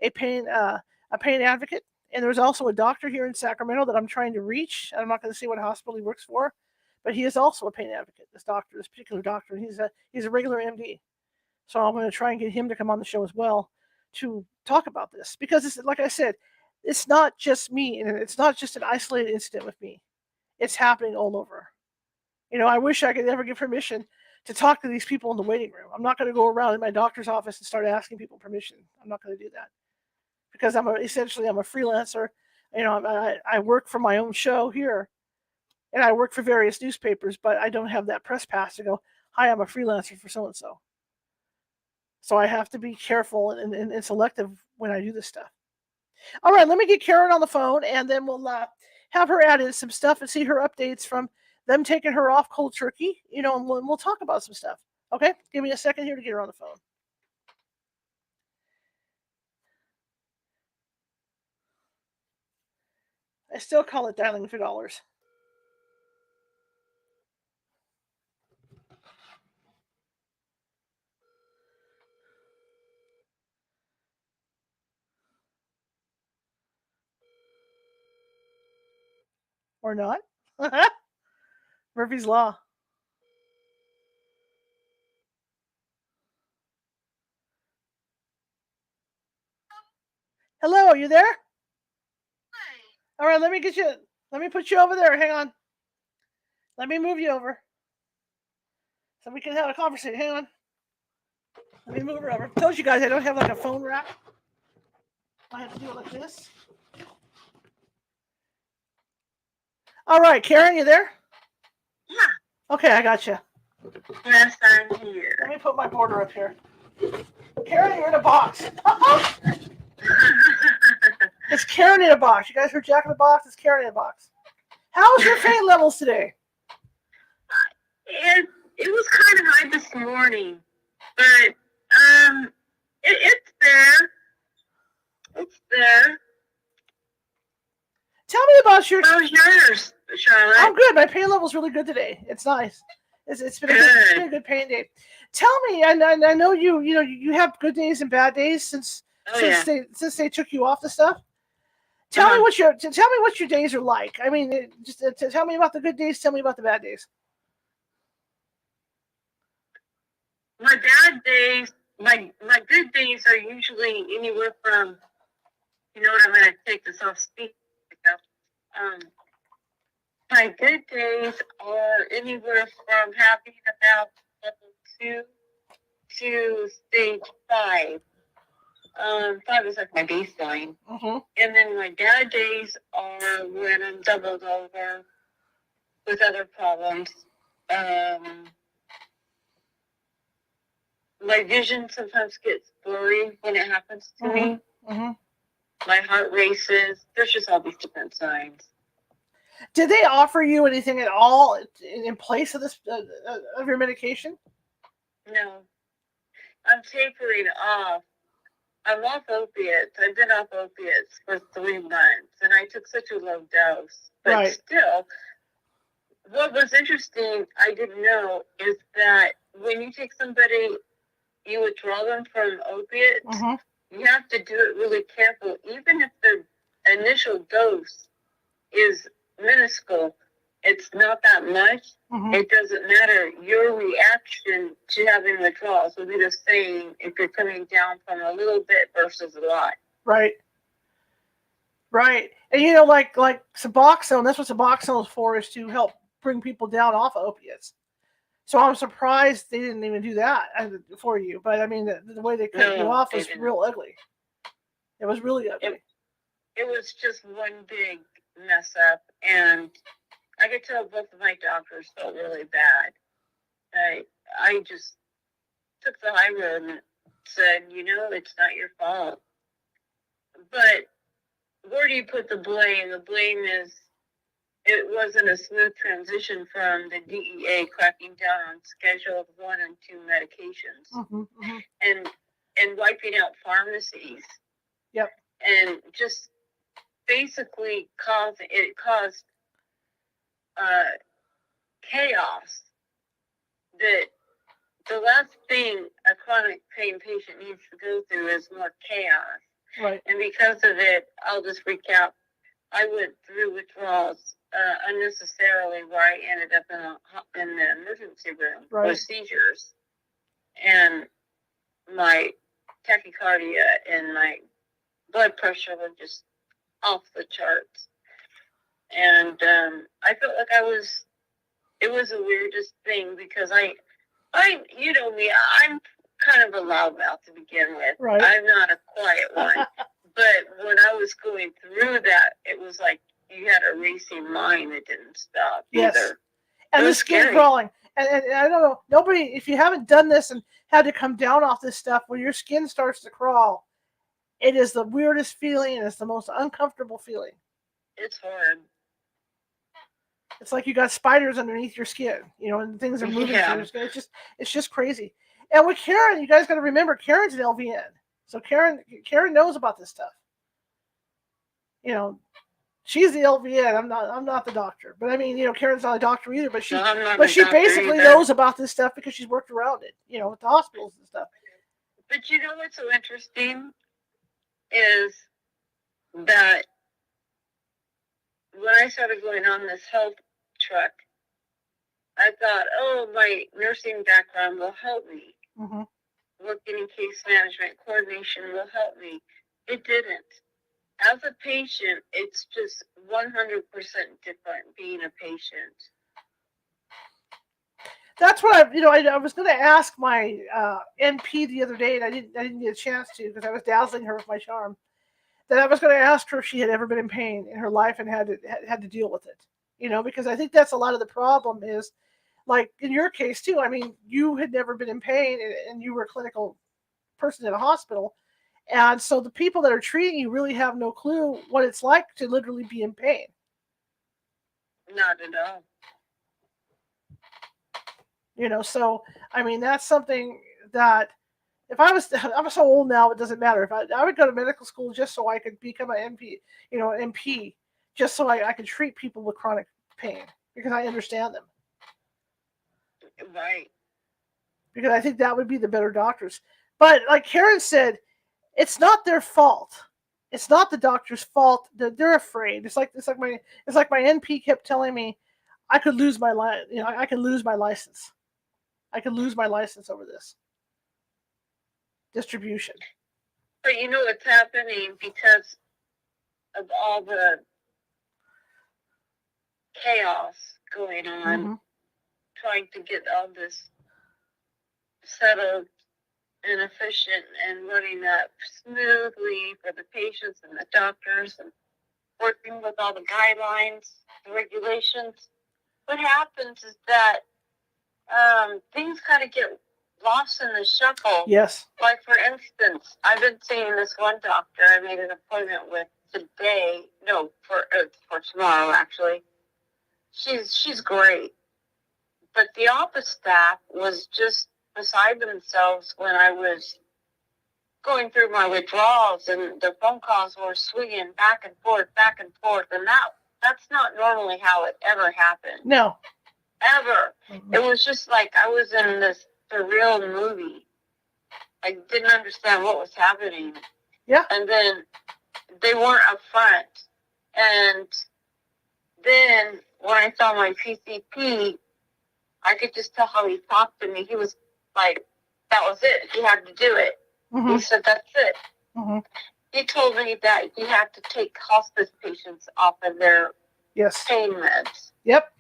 pain a pain advocate, and there's also a doctor here in Sacramento that I'm trying to reach. I'm not going to say what hospital he works for, but he is also a pain advocate. This particular doctor, and he's a regular MD. So I'm going to try and get him to come on the show as well to talk about this because it's like I said, it's not just me, and it's not just an isolated incident with me. It's happening all over. I wish I could ever get permission to talk to these people in the waiting room. I'm not going to go around in my doctor's office and start asking people permission. I'm not going to do that because essentially I'm a freelancer. I work for my own show here, and I work for various newspapers, but I don't have that press pass to go, "Hi, I'm a freelancer for so and so." So I have to be careful and selective when I do this stuff. All right, let me get Caren on the phone, and then we'll have her add in some stuff and see her updates from them taking her off cold turkey, and we'll talk about some stuff. Okay, give me a second here to get her on the phone. I still call it dialing for dollars. Or not. Murphy's Law. Hello, are you there? Hi. All right, let me put you over there. Hang on. Let me move you over so we can have a conversation. Hang on. Let me move her over. I told you guys I don't have like a phone rack. I have to do it like this. All right, Caren, you there? Yeah. Okay, I got you. Yes, I'm here. Let me put my border up here. Caren, you're in a box. It's Caren in a box. You guys heard Jack in the Box? It's Caren in a box. How's your pain levels today? It was kind of high this morning, but it's there. It's there. Tell me about your. How's yours, Charlotte? I'm good. My pain level's really good today. It's nice. It's been a good pain day. Tell me, I know you have good days and bad days since they took you off the stuff. Tell me what your days are like. I mean, just tell me about the good days. Tell me about the bad days. My bad days, my good days are usually anywhere from. You know what? I'm gonna take this off speaker. My good days are anywhere from having about level 2 to stage 5. 5 is like my baseline. Mm-hmm. And then my bad days are when I'm doubled over with other problems. My vision sometimes gets blurry when it happens to me. Mm-hmm. My heart races. There's just all these different signs. Did they offer you anything at all in place of this of your medication? No. I'm tapering off. I'm off opiates. I've been off opiates for 3 months, and I took such a low dose. But still, what was interesting, I didn't know, is that when you take somebody, you withdraw them from opiates, you have to do it really careful. Even if the initial dose is minuscule, it's not that much. It doesn't matter. Your reaction to having withdrawals will be the same if you're coming down from a little bit versus a lot. Right. And like Suboxone, that's what Suboxone is for, is to help bring people down off of opiates. So I'm surprised they didn't even do that for you. But I mean, the way they cut you off was real ugly. It was really ugly. It was just one big mess up, and I could tell both of my doctors felt really bad. I just took the high road and said, it's not your fault. But where do you put the blame? The blame is it wasn't a smooth transition from the DEA cracking down on scheduled 1 and 2 medications and wiping out pharmacies. Yep. And just basically caused chaos. That the last thing a chronic pain patient needs to go through is more chaos. Right. And because of it, I'll just recap. I went through withdrawals unnecessarily, where I ended up in the emergency room with seizures, and my tachycardia and my blood pressure were just off the charts. And I felt like it was the weirdest thing, because I you know me, I'm kind of a loudmouth to begin with. Right. I'm not a quiet one. But when I was going through that, it was like you had a racing mind that didn't stop either. And the skin crawling. And I don't know, nobody, if you haven't done this and had to come down off this stuff, when your skin starts to crawl, it is the weirdest feeling, and it's the most uncomfortable feeling. It's hard. It's like you got spiders underneath your skin, and things are moving through your skin. It's just crazy. And with Caren, you guys got to remember, Karen's an LVN. So Caren knows about this stuff. She's the LVN. I'm not the doctor. But I mean, Karen's not a doctor either. But she basically knows about this stuff because she's worked around it. With the hospitals and stuff. But what's so interesting is that when I started going on this health truck, I thought, my nursing background will help me. Mm-hmm. Working in case management coordination will help me. It didn't. As a patient, it's just 100% different being a patient. That's what I was going to ask my NP the other day, and I didn't get a chance to because I was dazzling her with my charm. That I was going to ask her if she had ever been in pain in her life and had to deal with it. Because I think that's a lot of the problem is, like in your case too. I mean, you had never been in pain, and you were a clinical person in a hospital. And so the people that are treating you really have no clue what it's like to literally be in pain. Not at all. So I mean, that's something that I'm so old now, it doesn't matter. If I would go to medical school just so I could become an MP, just so I could treat people with chronic pain because I understand them. Right. Because I think that would be the better doctors. But like Caren said, it's not their fault. It's not the doctor's fault. They're afraid. It's like my NP kept telling me I could lose my I could lose my license. I could lose my license over this distribution. But what's happening because of all the chaos going on, trying to get all this settled and efficient and running up smoothly for the patients and the doctors and working with all the guidelines, the regulations. What happens is that things kind of get lost in the shuffle. Yes. Like, for instance, I've been seeing this one doctor I made an appointment with today. No, for tomorrow, actually. She's great. But the office staff was just beside themselves when I was going through my withdrawals, and the phone calls were swinging back and forth, and that's not normally how it ever happened. No. Ever. Mm-hmm. It was just like I was in this surreal movie. I didn't understand what was happening. Yeah. And then they weren't up front. And then when I saw my PCP, I could just tell how he talked to me. He was like, that was it. He had to do it. Mm-hmm. He said, that's it. Mm-hmm. He told me that he had to take hospice patients off of their pain meds. Yep.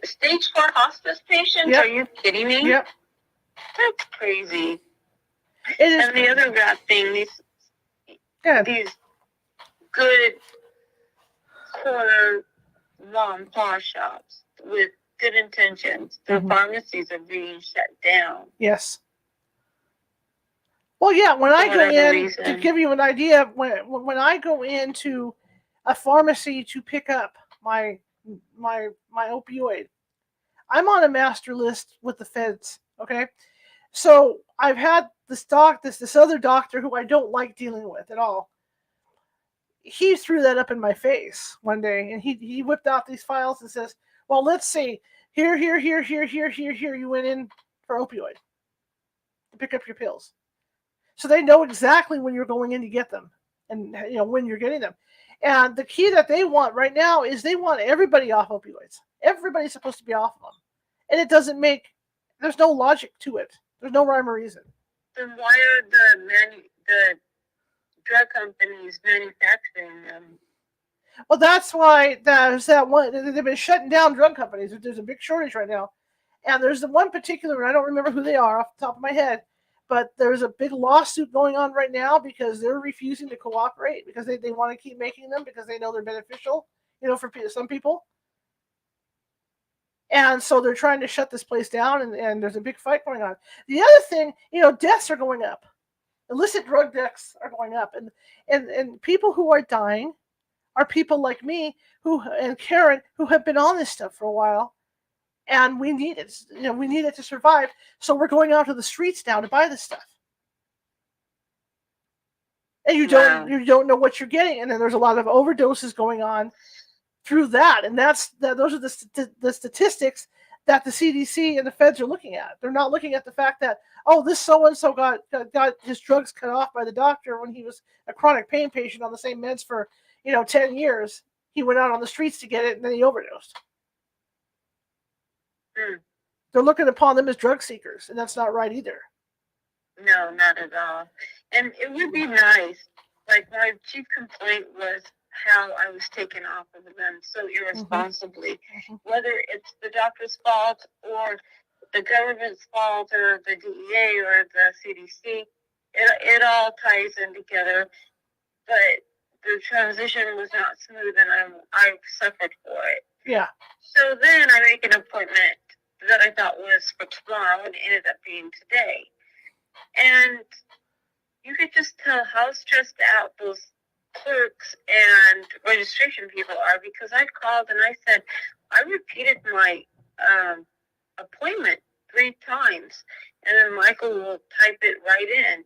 Stage 4 hospice patients? Yep. Are you kidding me? Yep. That's crazy. It is. And the other bad thing, these good corner mom paw shops with good intentions, the pharmacies are being shut down. Yes. Well, yeah, when I go in, to give you an idea, when I go into a pharmacy to pick up my opioid, I'm on a master list with the feds, okay? So I've had this other doctor who I don't like dealing with at all. He threw that up in my face one day, and he whipped out these files and says, well, let's see, here, you went in for opioid to pick up your pills. So they know exactly when you're going in to get them and when you're getting them. And the key that they want right now is they want everybody off opioids. Everybody's supposed to be off of them. And there's no logic to it. There's no rhyme or reason. Then why are the drug companies manufacturing them? Well, that's why there's that one. They've been shutting down drug companies. There's a big shortage right now. And there's the one particular, I don't remember who they are off the top of my head, but there's a big lawsuit going on right now because they're refusing to cooperate because they want to keep making them because they know they're beneficial, for some people. And so they're trying to shut this place down, and there's a big fight going on. The other thing, deaths are going up. Illicit drug deaths are going up. And people who are dying are people like me and Caren who have been on this stuff for a while. And we need it. We need it to survive. So we're going out to the streets now to buy this stuff. And you don't know what you're getting. And then there's a lot of overdoses going on through that. And those are the statistics that the CDC and the feds are looking at. They're not looking at the fact that, this so-and-so got his drugs cut off by the doctor when he was a chronic pain patient on the same meds for, 10 years. He went out on the streets to get it and then he overdosed. They're looking upon them as drug seekers, and that's not right either. No, not at all. And it would be nice, like my chief complaint was how I was taken off of them so irresponsibly. Whether it's the doctor's fault or the government's fault or the DEA or the CDC, it all ties in together. But the transition was not smooth, and I suffered for it. Yeah. So then I make an appointment that I thought was for tomorrow and ended up being today. And you could just tell how stressed out those clerks and registration people are because I called and I said, I repeated my appointment 3 times, and then Michael will type it right in.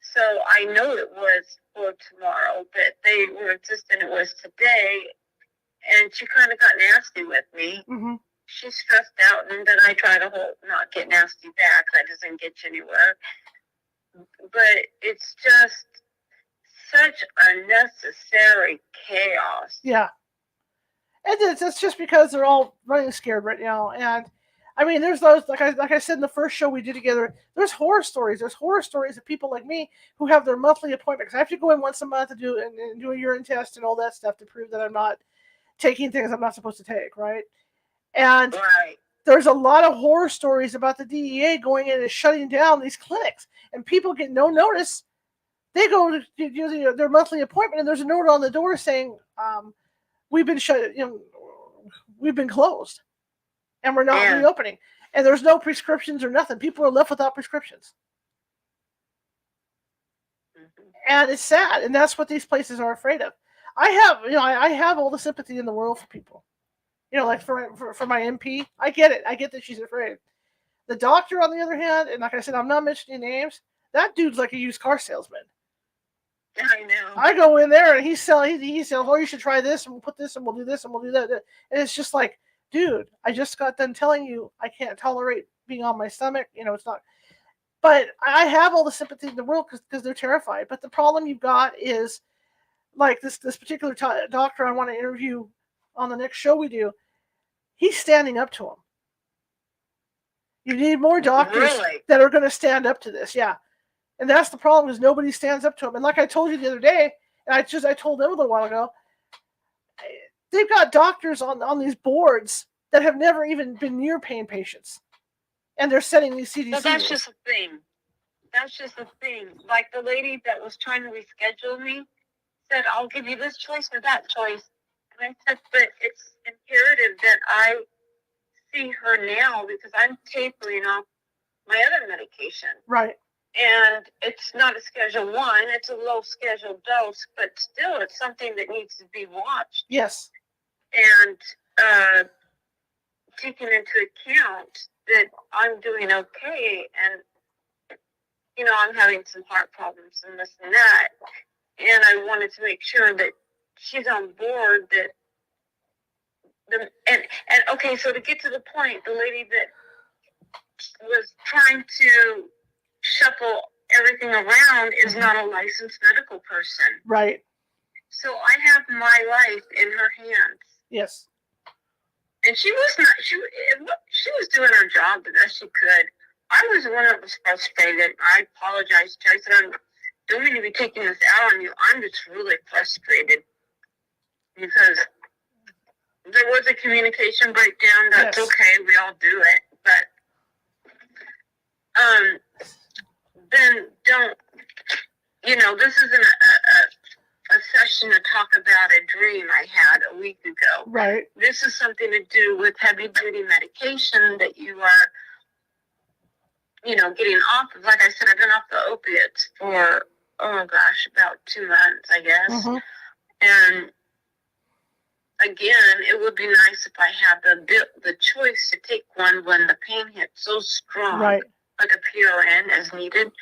So I know it was for tomorrow, but they were insistent it was today, and she kind of got nasty with me. She's stressed out, and then I try to not get nasty back. That doesn't get you anywhere. But it's just such unnecessary chaos. Yeah. And it's just because they're all running scared right now. And I mean, there's those, like I said in the first show we did together, there's horror stories. There's horror stories of people like me who have their monthly appointments. I have to go in once a month to do a urine test and all that stuff to prove that I'm not taking things I'm not supposed to take, right? And there's a lot of horror stories about the DEA going in and shutting down these clinics, and people get no notice. They go to do their monthly appointment, and there's a note on the door saying, "We've been shut. We've been closed, and we're not reopening." And there's no prescriptions or nothing. People are left without prescriptions, and it's sad. And that's what these places are afraid of. I have all the sympathy in the world for people. Like for my MP, I get it. I get that she's afraid. The doctor, on the other hand, and like I said, I'm not mentioning names. That dude's like a used car salesman. I know. I go in there and he sells, you should try this, and we'll put this, and we'll do this, and we'll do that. And it's just like, dude, I just got done telling you I can't tolerate being on my stomach. It's not. But I have all the sympathy in the world because they're terrified. But the problem you've got is, like this particular doctor I want to interview on the next show we do, he's standing up to him. You need more doctors that are going to stand up to this, yeah. And that's the problem, is nobody stands up to him. And like I told you the other day, and I told them a little while ago, they've got doctors on these boards that have never even been near pain patients, and they're setting these CDC. But that's just a thing. That's just the thing. Like the lady that was trying to reschedule me said, I'll give you this choice or that choice. And I said, but it's imperative that I see her now because I'm tapering off my other medication. Right. And it's not a Schedule 1, it's a low schedule dose, but still it's something that needs to be watched. Yes. And taken into account that I'm doing okay and I'm having some heart problems and this and that. And I wanted to make sure that she's on board okay, so to get to the point, the lady that was trying to shuffle everything around is not a licensed medical person. Right. So I have my life in her hands. Yes. And she was doing her job the best she could. I was the one that was frustrated. I apologized to her. I said, I don't mean to be taking this out on you. I'm just really frustrated because there was a communication breakdown. That's okay. We all do it. But then don't, this isn't a session to talk about a dream I had a week ago. Right. This is something to do with heavy duty medication that you are, getting off of. Like I said, I've been off the opiates for, about 2 months, I guess. Mm-hmm. And again, it would be nice if I had the choice to take one when the pain hits so strong, right, like a PRN as needed.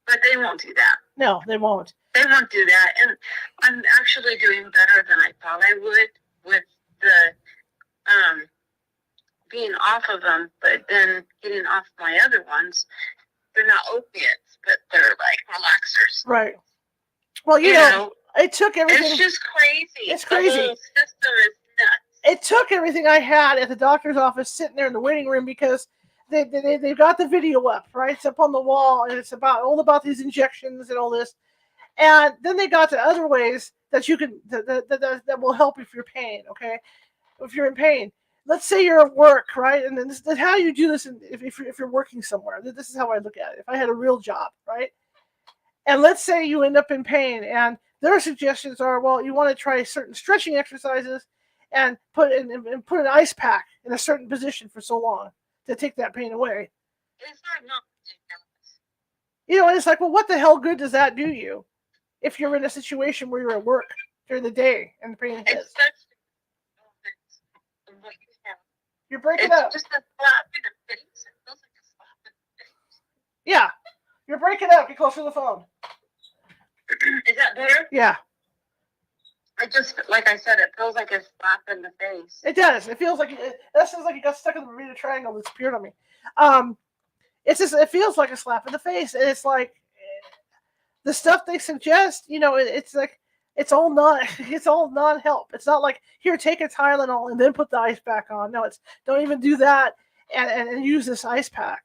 But they won't do that. No, they won't. They won't do that. And I'm actually doing better than I thought I would with the being off of them, but then getting off my other ones. They're not opiates, but they're like relaxers. Right. Well, you know, it took everything. It's just crazy. It's crazy. The whole system is nuts. It took everything I had at the doctor's office sitting there in the waiting room because they've got the video up, right? It's up on the wall, and it's all about these injections and all this. And then they got to other ways that you can that will help if you're pain, okay? If you're in pain. Let's say you're at work, right? And then this is how you do this if you're working somewhere. This is how I look at it. If I had a real job, right? And let's say you end up in pain, and their suggestions are, well, you want to try certain stretching exercises and put an ice pack in a certain position for so long to take that pain away. It's not and it's like, well, what the hell good does that do you if you're in a situation where you're at work during the day and the pain hits? You're breaking up. Just a slap in the face. It feels like a slap in the face. Yeah. You're breaking up. Get closer to the phone. Is that better? Yeah. Like I said, it feels like a slap in the face. It does. It feels like that sounds like you got stuck in the Bermuda Triangle that appeared on me. It feels like a slap in the face, and it's like the stuff they suggest. It's like it's all non-help. It's not like, here, take a Tylenol and then put the ice pack on. No, it's don't even do that and use this ice pack.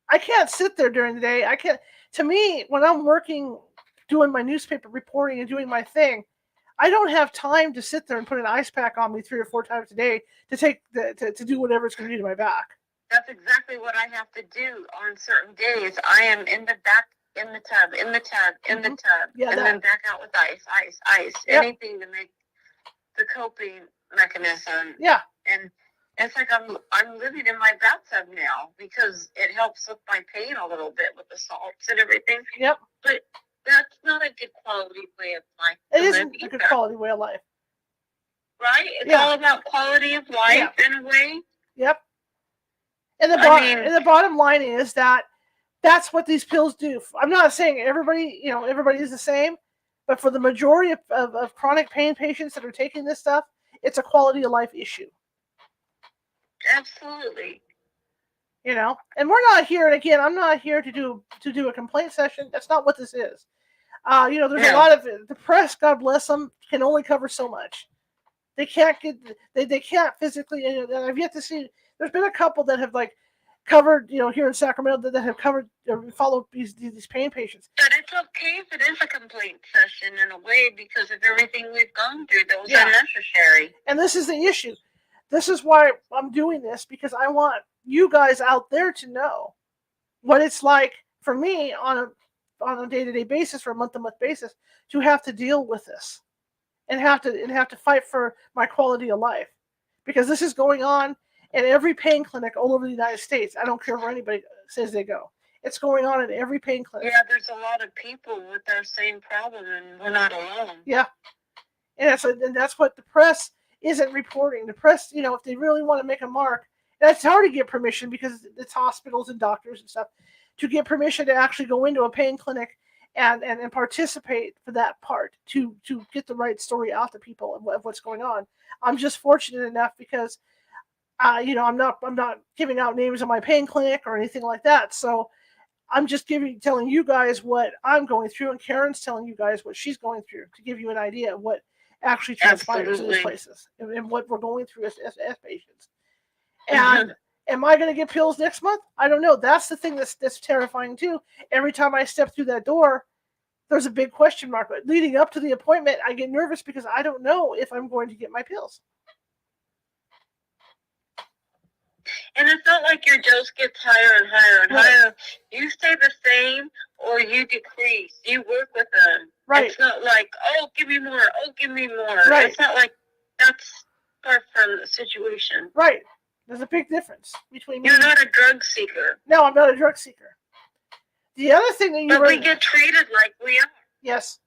I can't sit there during the day. I can't. To me, when I'm working, doing my newspaper reporting and doing my thing, I don't have time to sit there and put an ice pack on me 3 or 4 times a day to do whatever it's going to do to my back. That's exactly what I have to do on certain days. I am in the back, in the tub, Yeah, and then back out with ice. Yep. Anything to make the coping mechanism. Yeah. And it's like I'm living in my bathtub now because it helps with my pain a little bit with the salts and everything. Yep. But that's not a good quality way of life. It isn't a good quality way of life. Right? It's all about quality of life in a way. Yep. And the bottom line is that's what these pills do. I'm not saying everybody is the same, but for the majority of chronic pain patients that are taking this stuff, it's a quality of life issue. Absolutely. And we're not here, and again, I'm not here to do a complaint session. That's not what this is. There's a lot of the press, God bless them, can only cover so much. They can't physically, and I've yet to see. There's been a couple that have covered, here in Sacramento that have covered, followed these pain patients. But it's okay if it is a complaint session in a way because of everything we've gone through that was unnecessary. And this is the issue. This is why I'm doing this, because I want you guys out there to know what it's like for me on a day-to-day basis, or a month-to-month basis, to have to deal with this and have to fight for my quality of life, because this is going on in every pain clinic all over the United States. I don't care where anybody says they go. It's going on in every pain clinic. Yeah, there's a lot of people with our same problem, and we're not alone. Yeah, and that's what the press isn't reporting. The press, if they really want to make a mark, that's hard to get permission, because it's hospitals and doctors and stuff, to get permission to actually go into a pain clinic and participate for that part, to get the right story out to people of what's going on. I'm just fortunate enough because, I'm not giving out names of my pain clinic or anything like that. So I'm just telling you guys what I'm going through, and Karen's telling you guys what she's going through, to give you an idea of what actually transpires in these places and what we're going through as patients. And am I going to get pills next month? I don't know. That's the thing that's terrifying too. Every time I step through that door, there's a big question mark. But leading up to the appointment, I get nervous because I don't know if I'm going to get my pills. And it's not like your dose gets higher and higher and higher. You stay the same or you decrease. You work with them. Right. It's not like, oh, give me more. Oh, give me more. Right. It's not like that's far from the situation. Right. There's a big difference between me. You're not a drug seeker. No, I'm not a drug seeker. The other thing that we get treated like we are. Yes.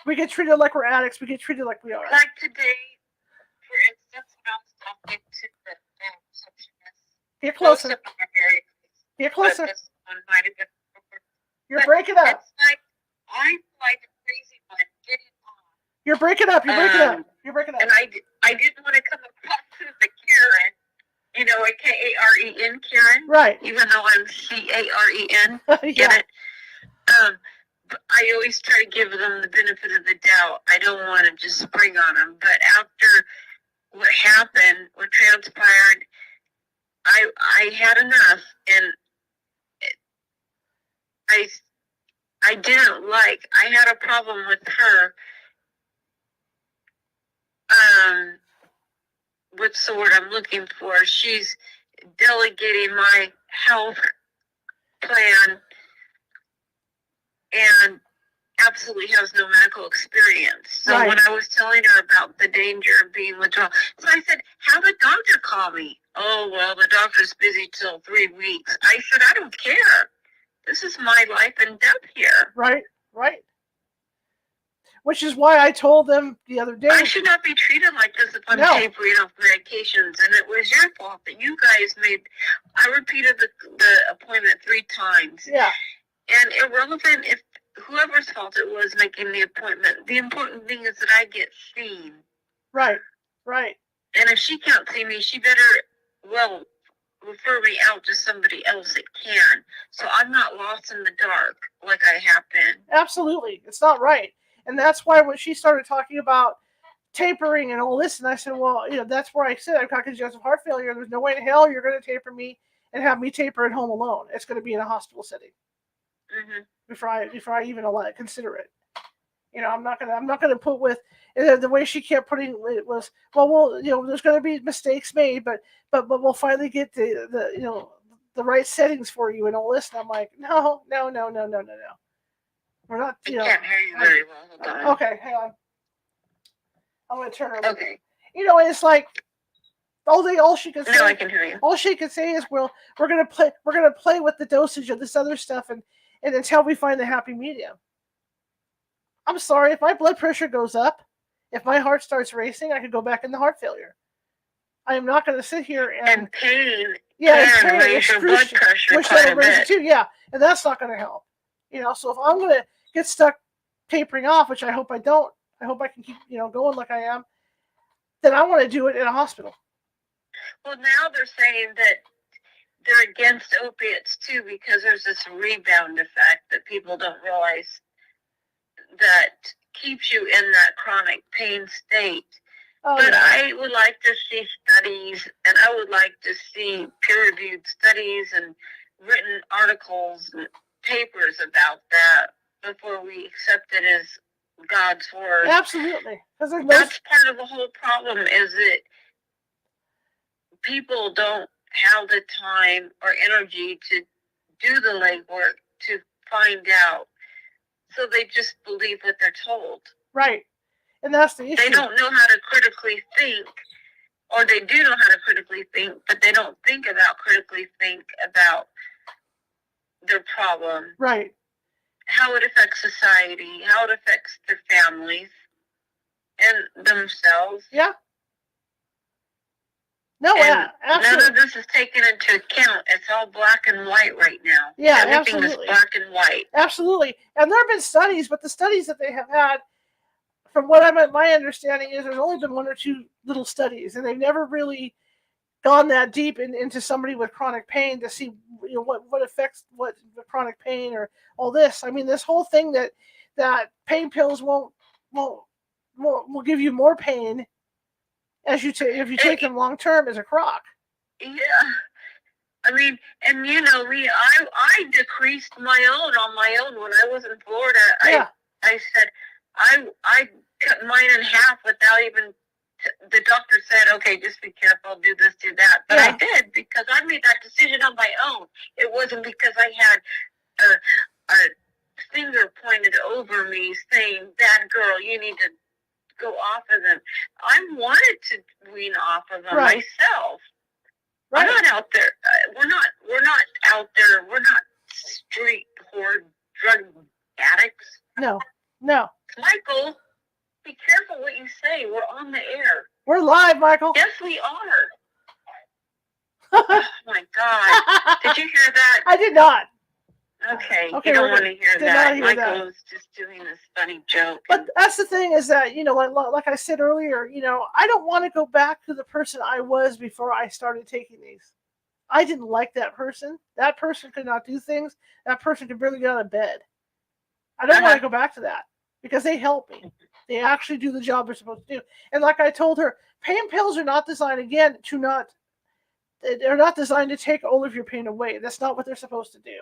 We get treated like we're addicts. We get treated like we are. Like today, for instance, when I was talking to the receptionist. Get closer. Get closer. You're breaking up. It's like, I'm like a crazy one getting on. You're breaking up. You're breaking up. You're breaking up. And I didn't want to come across as a Karen. A Karen, Karen. Right. Even though I'm Caren. Yeah. Get it? But I always try to give them the benefit of the doubt. I don't want to just spring on them. But after what happened, what transpired, I had enough, and I didn't like. I had a problem with her. What's the word I'm looking for? She's delegating my health plan and absolutely has no medical experience. So when I was telling her about the danger of being withdrawn, so I said, have a doctor call me. Oh, well, the doctor's busy till 3 weeks. I said, I don't care. This is my life and death here. Right. Which is why I told them the other day. I should not be treated like this if I'm tapering off medications. And it was your fault that you guys made. I repeated the appointment 3 times. Yeah. And irrelevant if whoever's fault it was making the appointment, the important thing is that I get seen. Right. And if she can't see me, she better, refer me out to somebody else that can. So I'm not lost in the dark like I have been. Absolutely. It's not right. And that's why when she started talking about tapering and all this, and I said, well, that's where I said I've got congestive heart failure. There's no way in hell you're going to taper me and have me taper at home alone. It's going to be in a hospital setting. Before I even consider it. I'm not gonna put with the way she kept putting it was, there's gonna be mistakes made, but we'll finally get the right settings for you and all this. And I'm like, no. We're not. I can't hear you very well. Okay, hang on. I'm gonna turn her. Okay. And it's like all she could say. No, I can hear you. All she could say is, we're gonna play with the dosage of this other stuff and until we find the happy medium. I'm sorry, if my blood pressure goes up, if my heart starts racing, I could go back into heart failure. I am not going to sit here and pain. Yeah, can raise your blood pressure which quite a bit. Too, yeah, and that's not going to help. So if I'm going to get stuck tapering off, which I hope I don't, I hope I can keep going like I am, then I want to do it in a hospital. Well, now they're saying that they're against opiates too because there's this rebound effect that people don't realize that keeps you in that chronic pain state. Oh, but yeah. I would like to see studies, and I would like to see peer-reviewed studies and written articles and papers about that before we accept it as God's word. Absolutely. Because that's part of the whole problem, is that people don't have the time or energy to do the legwork to find out. So they just believe what they're told. Right. And that's the issue. They don't know how to critically think, or they do know how to critically think, but they don't critically think about their problem. Right. How it affects society, how it affects their families and themselves. Yeah. No, and absolutely. none of this is taken into account. It's all black and white right now. Yeah, everything absolutely. is black and white. Absolutely. And there have been studies, but the studies that they have had, from what my understanding is, there's only been one or two little studies, and they've never really gone that deep into somebody with chronic pain to see what affects what the chronic pain or all this. I mean, this whole thing that pain pills won't give you more pain as if you take them long term is a crock. Yeah. I mean, and me, I decreased my own on my own when I was in Florida. Yeah. I said I cut mine in half without even. The doctor said, "Okay, just be careful, do this, do that." But I did, because I made that decision on my own. It wasn't because I had a finger pointed over me saying, "Bad girl, you need to go off of them." I wanted to wean off of them myself. Right. I'm not out there. We're not out there. We're not street whore drug addicts. No. Michael, be careful what you say. We're on the air. We're live, Michael. Yes, we are. Oh my God! Did you hear that? I did not. Okay, you don't want to hear that. Michael was just doing this funny joke. But that's the thing, is that, like I said earlier, I don't want to go back to the person I was before I started taking these. I didn't like that person. That person could not do things. That person could barely get out of bed. I don't want to go back to that, because they help me. They actually do the job they're supposed to do. And like I told her, pain pills are not designed, again, they're not designed to take all of your pain away. That's not what they're supposed to do.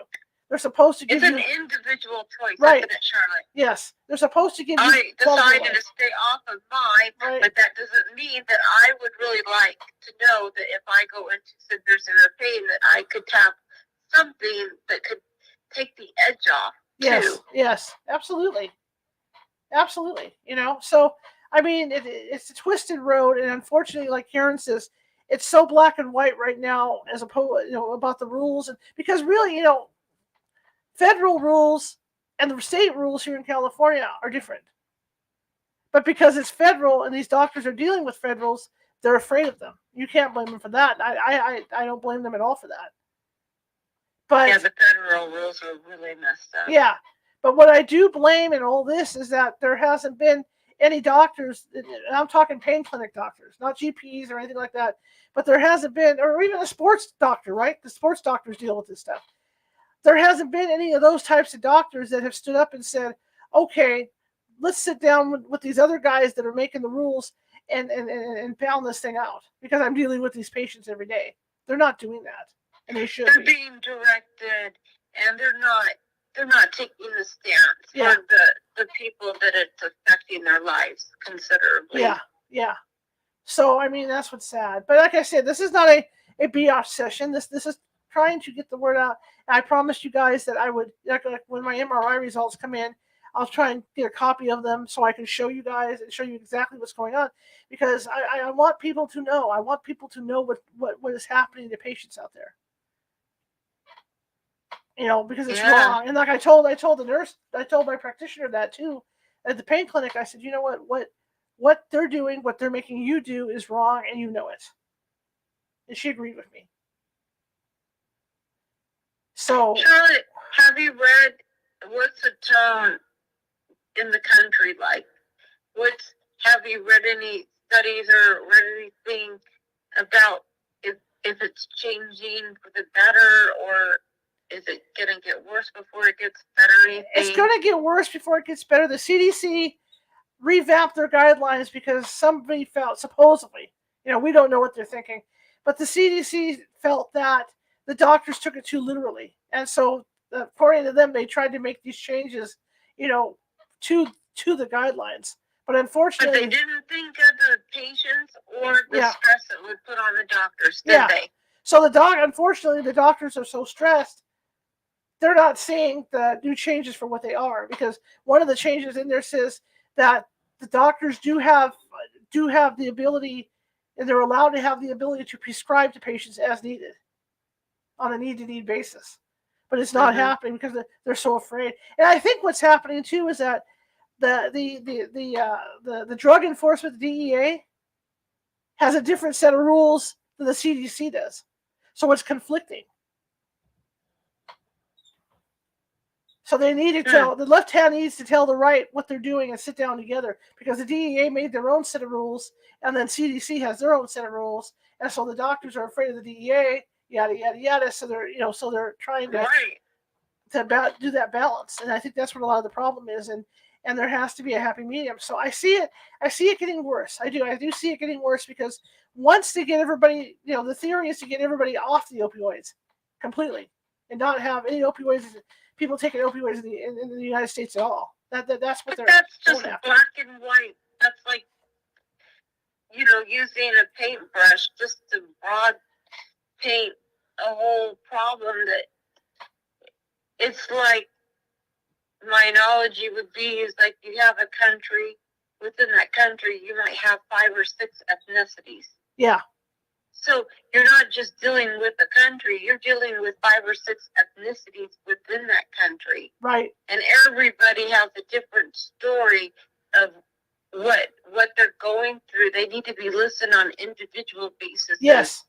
They're supposed to give you... It's an individual choice, right. Isn't it, Charlotte? Yes. They're supposed to give you... I decided to stay off of mine, but that doesn't mean that I would really like to know that if I go into severe pain, that I could have something that could take the edge off, too. Yes. Absolutely. Absolutely. So, I mean, it's a twisted road, and unfortunately, like Caren says, it's so black and white right now, as opposed, about the rules, and because really, federal rules and the state rules here in California are different. But because it's federal and these doctors are dealing with federals, they're afraid of them. You can't blame them for that. I don't blame them at all for that. But yeah, the federal rules are really messed up. Yeah. But what I do blame in all this is that there hasn't been any doctors, and I'm talking pain clinic doctors, not GPs or anything like that, but there hasn't been, or even a sports doctor, right? The sports doctors deal with this stuff. There hasn't been any of those types of doctors that have stood up and said, okay, let's sit down with these other guys that are making the rules and pound this thing out, because I'm dealing with these patients every day. They're not doing that, and they should. They're being directed, and they're not taking the stance for the people that it's affecting their lives considerably. Yeah. So, I mean, that's what's sad. But like I said, this is not a BS session. This is trying to get the word out. And I promised you guys that I would, like when my MRI results come in, I'll try and get a copy of them so I can show you guys and show you exactly what's going on. Because I want people to know. I want people to know what is happening to patients out there. Because it's wrong. And like I told the nurse, I told my practitioner that too. At the pain clinic, I said, you know what they're doing, what they're making you do is wrong, and you know it. And she agreed with me. So, Charlotte, have you read, what's the tone in the country like? Have you read any studies or read anything about if it's changing for the better, or is it going to get worse before it gets better? Anything? It's going to get worse before it gets better. The CDC revamped their guidelines because somebody felt, supposedly, we don't know what they're thinking, but the CDC felt that the doctors took it too literally. And so, according to them, they tried to make these changes, to the guidelines. But unfortunately, they didn't think of the patients or the stress it would put on the doctors, did they? So unfortunately, the doctors are so stressed, they're not seeing the new changes for what they are. Because one of the changes in there says that the doctors do have the ability, and they're allowed to have the ability to prescribe to patients as needed, on a need-to-need basis. But it's not happening because they're so afraid. And I think what's happening too is that the drug enforcement, the DEA, has a different set of rules than the CDC does. So it's conflicting. So they need to tell, the left hand needs to tell the right what they're doing and sit down together, because the DEA made their own set of rules, and then CDC has their own set of rules, and so the doctors are afraid of the DEA, yada yada yada. So they're trying to do that balance, and I think that's what a lot of the problem is, and there has to be a happy medium. So I see it getting worse. I do see it getting worse, because once they get everybody, the theory is to get everybody off the opioids completely, and not have any opioids, people taking opioids in the United States at all. That's what they're. That's just black and white. That's like, using a paintbrush just to broad paint a whole problem. That it's like, my analogy would be is like, you have a country. Within that country, you might have 5 or 6 ethnicities. Yeah. So you're not just dealing with the country, you're dealing with 5 or 6 ethnicities within that country. Right. And everybody has a different story of what they're going through. They need to be listened on individual basis. Yes.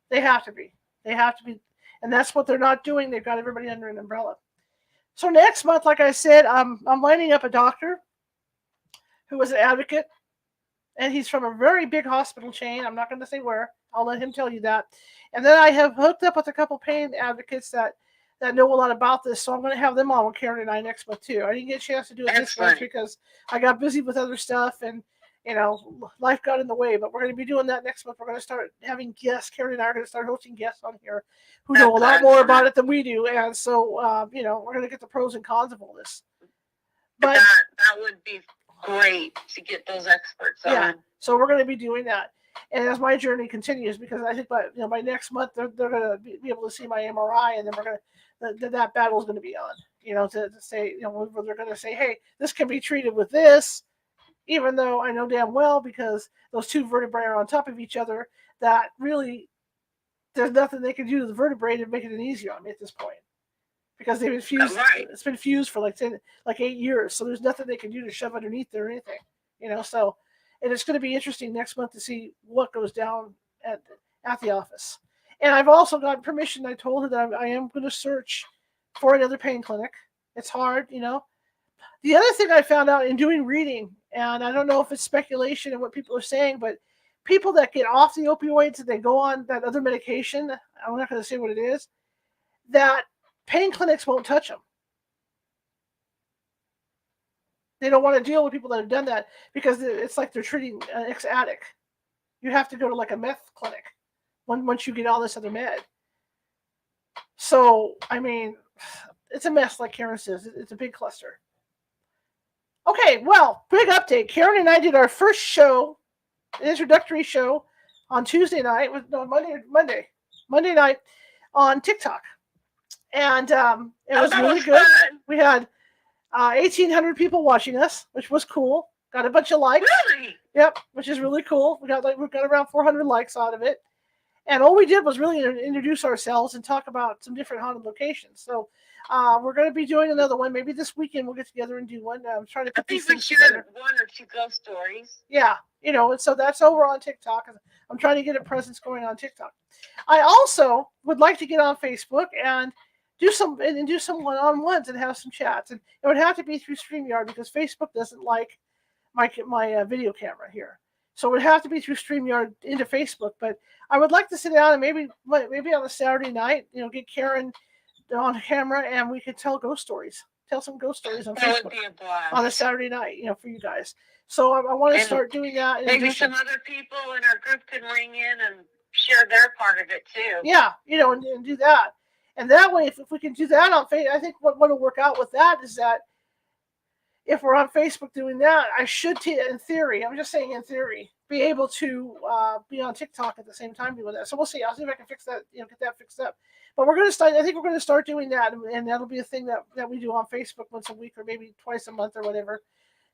They have to be. And that's what they're not doing. They've got everybody under an umbrella. So next month, like I said, I'm lining up a doctor who was an advocate, and he's from a very big hospital chain. I'm not going to say where. I'll let him tell you that. And then I have hooked up with a couple pain advocates that know a lot about this. So I'm going to have them on with Caren and I next month too. I didn't get a chance to do it this month because I got busy with other stuff, and life got in the way. But we're going to be doing that next month. We're going to start having guests. Caren and I are going to start hosting guests on here who know a lot more about it than we do. And so, we're going to get the pros and cons of all this. But that would be great to get those experts on. Yeah, so we're going to be doing that. And as my journey continues, because I think by next month they're going to be able to see my MRI, and then we're going to that battle is going to be on. To say, where they're going to say, hey, this can be treated with this, even though I know damn well, because those two vertebrae are on top of each other, that really there's nothing they can do to the vertebrae to make it an easier on me at this point, because they've been fused. Right. It's been fused for like 8 years, so there's nothing they can do to shove underneath there or anything. So. And it's going to be interesting next month to see what goes down at the office. And I've also got permission. I told her that I am going to search for another pain clinic. It's hard, The other thing I found out in doing reading, and I don't know if it's speculation and what people are saying, but people that get off the opioids and they go on that other medication, I'm not going to say what it is, that pain clinics won't touch them. They don't want to deal with people that have done that, because it's like they're treating an ex-addict. You have to go to like a meth clinic once you get all this other med. So, I mean, it's a mess, like Caren says. It's a big cluster. Okay, well, big update. Caren and I did our first show, an introductory show, on Tuesday night, Monday night on TikTok. And it was really good. We had 1,800 people watching us, which was cool. Got a bunch of likes. Really? Yep, which is really cool. We got around 400 likes out of it. And all we did was really introduce ourselves and talk about some different haunted locations. So we're going to be doing another one. Maybe this weekend we'll get together and do one. I'm trying to put these things together. One or two ghost stories. Yeah, and so that's over on TikTok. I'm trying to get a presence going on TikTok. I also would like to get on Facebook and do some one-on-ones and have some chats. And it would have to be through StreamYard, because Facebook doesn't like my video camera here. So it would have to be through StreamYard into Facebook. But I would like to sit down and maybe on a Saturday night, get Caren on camera, and we could tell ghost stories. tell some ghost stories on That Facebook would be a blast. on a Saturday night, for you guys. So I want to start doing that. And maybe some other people in our group can ring in and share their part of it too. Yeah, and do that. And that way, if we can do that on Facebook, I think what will work out with that is that if we're on Facebook doing that, I should, in theory, I'm just saying in theory, be able to be on TikTok at the same time doing that. So we'll see. I'll see if I can fix that, get that fixed up. But we're going to start, I think we're going to start doing that, and that'll be a thing that we do on Facebook once a week or maybe twice a month or whatever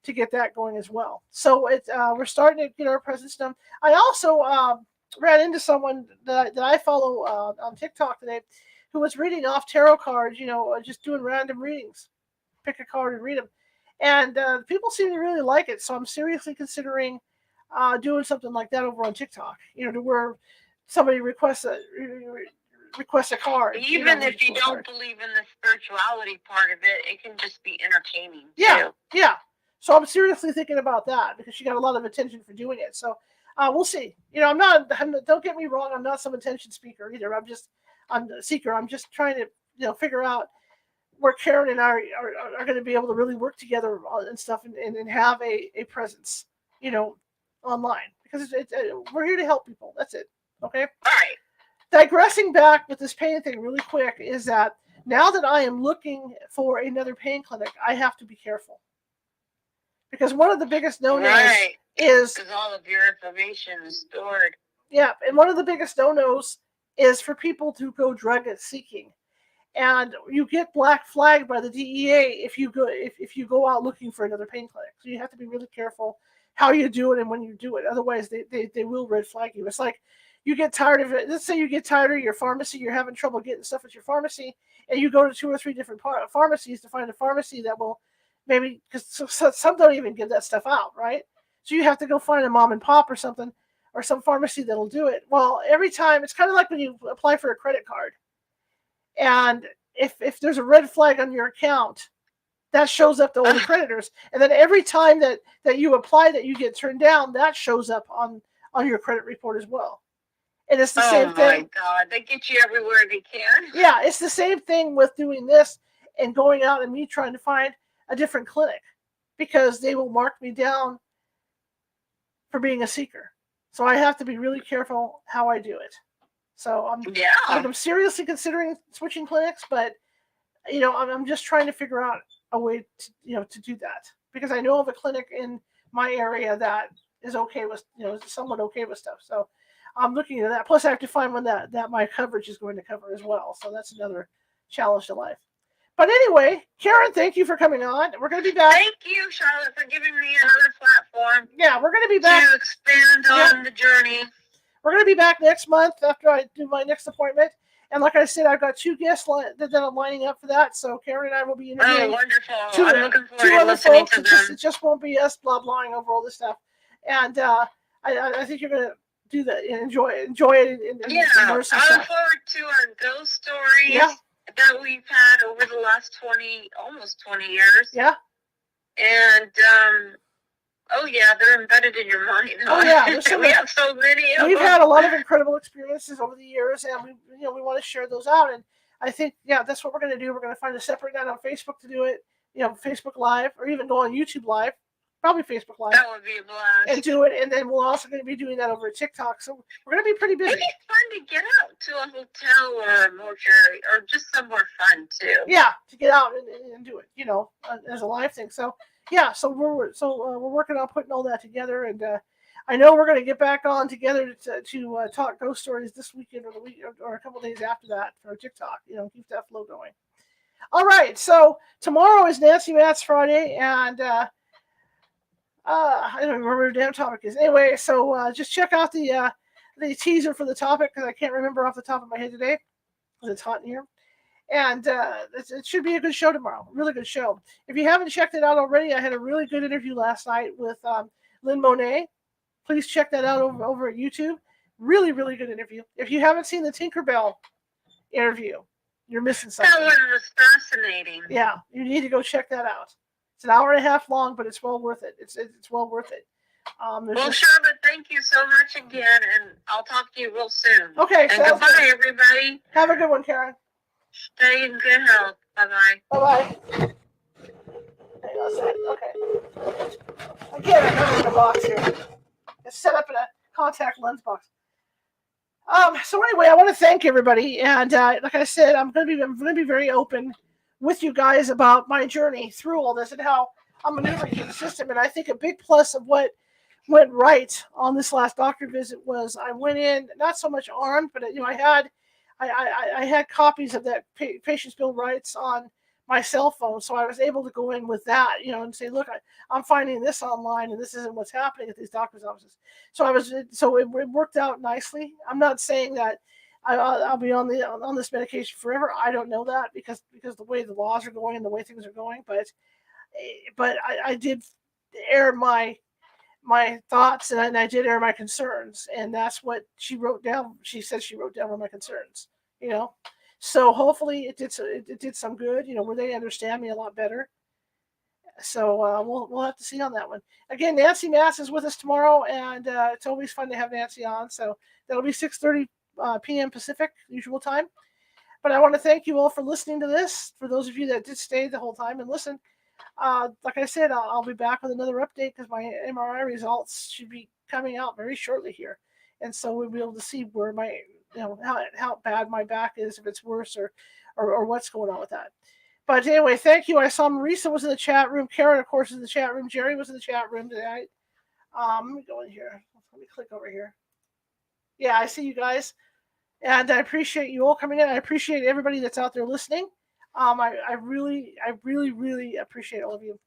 to get that going as well. So we're starting to get our presence done. I also ran into someone that I follow on TikTok today who was reading off tarot cards, just doing random readings. Pick a card and read them. And people seem to really like it, so I'm seriously considering doing something like that over on TikTok. To where somebody requests a card. Even if you don't believe in the spirituality part of it, it can just be entertaining. Yeah, too. Yeah. So I'm seriously thinking about that because she got a lot of attention for doing it. So we'll see. I'm not. Don't get me wrong. I'm not some attention speaker either. I'm a seeker. I'm just trying to figure out where Caren and I are going to be able to really work together and stuff and have a presence, online. Because we're here to help people. That's it. Okay? All right. Digressing back with this pain thing really quick is that now that I am looking for another pain clinic, I have to be careful. Because one of the biggest no-nos is... Because all of your information is stored. Yeah, and one of the biggest no-nos is for people to go drug seeking. And you get black flagged by the DEA if you go out looking for another pain clinic. So you have to be really careful how you do it and when you do it. Otherwise, they will red flag you. It's like you get tired of it. Let's say you get tired of your pharmacy. You're having trouble getting stuff at your pharmacy, and you go to 2 or 3 different pharmacies to find a pharmacy that will maybe, because some don't even give that stuff out, right? So you have to go find a mom and pop or something, or some pharmacy that'll do it. Well, every time, it's kind of like when you apply for a credit card. And if there's a red flag on your account, that shows up to all the creditors. And then every time that you apply that you get turned down, that shows up on your credit report as well. And it's the same thing. Oh my God, they get you everywhere they can. Yeah, it's the same thing with doing this and going out and me trying to find a different clinic because they will mark me down for being a seeker. So I have to be really careful how I do it. So I'm seriously considering switching clinics, but I'm just trying to figure out a way to do that because I know of a clinic in my area that is okay with somewhat okay with stuff. So I'm looking at that. Plus, I have to find one that my coverage is going to cover as well. So that's another challenge to life. But anyway, Caren, thank you for coming on. We're going to be back. Thank you, Charlotte, for giving me another platform. Yeah, we're going to be back to expand on the journey. We're going to be back next month after I do my next appointment. And like I said, I've got 2 guests that I'm lining up for that. So Caren and I will be interviewing. Oh, wonderful. I'm looking forward to listening to them. It just won't be us blah-blahing over all this stuff. And I think you're going to do that and enjoy it. And I look forward to our ghost stories that we've had over the last almost 20 years. Yeah. And, they're embedded in your mind. Oh, yeah. We have so many of We've them. had a lot of incredible experiences over the years, and we want to share those out. And I think, that's what we're going to do. We're going to find a separate night on Facebook to do it, Facebook Live, or even go on YouTube Live. Probably Facebook Live. That would be a blast. And do it, and then we're also going to be doing that over at TikTok. So we're going to be pretty busy. It'd be fun to get out to a hotel or a mortuary or just somewhere fun too. Yeah, to get out and do it, as a live thing. So so we're working on putting all that together, and I know we're going to get back on together to talk ghost stories this weekend or the week or a couple days after that for TikTok. Keep that flow going. All right, so tomorrow is Nancy Matt's Friday, and I don't remember what the damn topic is. Anyway, so just check out the teaser for the topic because I can't remember off the top of my head today because it's hot in here. And it should be a good show tomorrow. Really good show. If you haven't checked it out already, I had a really good interview last night with Lynn Monet. Please check that out over at YouTube. Really, really good interview. If you haven't seen the Tinkerbell interview, you're missing something. That one was fascinating. Yeah, you need to go check that out. It's an hour and a half long, but it's well worth it. It's well worth it. Charlotte, thank you so much again, and I'll talk to you real soon. Okay. And goodbye, everybody. Have a good one, Caren. Stay in good health. Bye-bye. Bye-bye. Hang on a second. Okay. Again, I have it in a box here. It's set up in a contact lens box. So anyway, I want to thank everybody, and like I said, I'm going to be very open with you guys about my journey through all this and how I'm maneuvering through the system. And I think a big plus of what went right on this last doctor visit was I went in not so much armed, but I had copies of that patient's bill of rights on my cell phone, so I was able to go in with that, and say, look, I'm finding this online, and this isn't what's happening at these doctors' offices. So it worked out nicely. I'm not saying that I'll be on this medication forever. I don't know that because the way the laws are going and the way things are going, but I did air my thoughts, and I did air my concerns, and that's what she wrote down. She said she wrote down all my concerns, So hopefully it did some good, where they understand me a lot better. So we'll have to see on that one. Again, Nancy Mass is with us tomorrow, and it's always fun to have Nancy on. So that'll be 6:30 p.m. Pacific, usual time. But I want to thank you all for listening to this. For those of you that did stay the whole time and listen, like I said, I'll be back with another update because my MRI results should be coming out very shortly here, and so we'll be able to see where my, how bad my back is, if it's worse or what's going on with that. But anyway, thank you. I saw Marisa was in the chat room. Caren, of course, is in the chat room. Jerry was in the chat room tonight. Let me go in here. Let me click over here. Yeah, I see you guys, and I appreciate you all coming in. I appreciate everybody that's out there listening. I really appreciate all of you.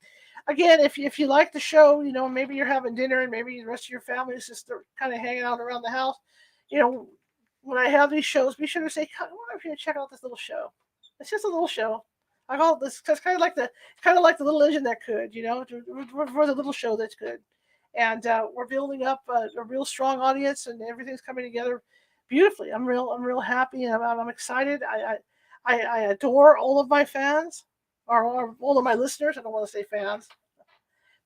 Again, if you like the show, maybe you're having dinner and maybe the rest of your family is just kind of hanging out around the house. When I have these shows, be sure to say, come on over here and check out this little show. It's just a little show. I call it this because kind of like the little engine that could, for the little show that's good. And we're building up a real strong audience, and everything's coming together beautifully. I'm real happy, and I'm excited. I adore all of my fans, or all of my listeners. I don't want to say fans,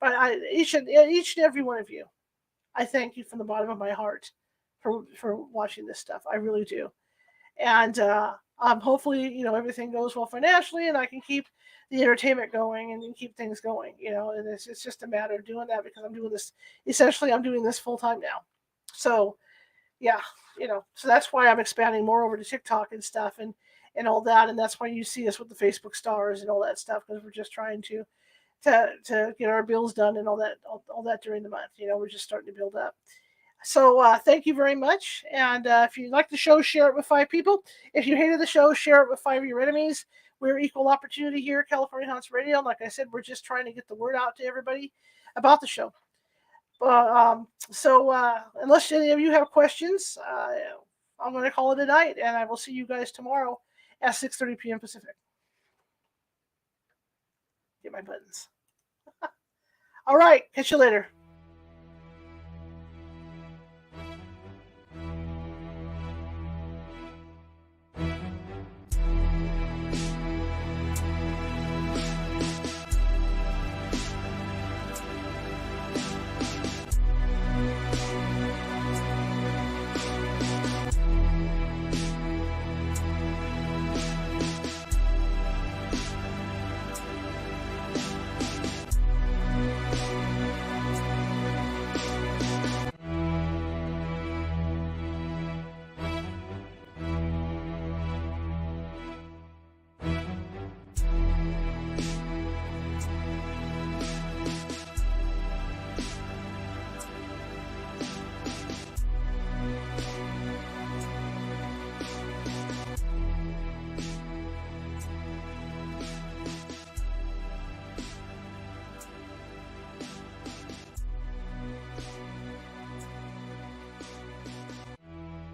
but each and every one of you, I thank you from the bottom of my heart for watching this stuff. I really do, and hopefully everything goes well financially, and I can keep the entertainment going and keep things going. And it's just a matter of doing that because I'm doing this. Essentially, I'm doing this full time now, so yeah, so that's why I'm expanding more over to TikTok and stuff and all that, and that's why you see us with the Facebook stars and all that stuff, because we're just trying to get our bills done and all that during the month. We're just starting to build up. So thank you very much, and if you like the show, share it with 5 people. If you hated the show, share it with 5 of your enemies. We're equal opportunity here at California Haunts Radio. Like I said, we're just trying to get the word out to everybody about the show. So unless any of you have questions, I'm going to call it a night, and I will see you guys tomorrow at 6:30 p.m. Pacific. Get my buttons. All right, catch you later.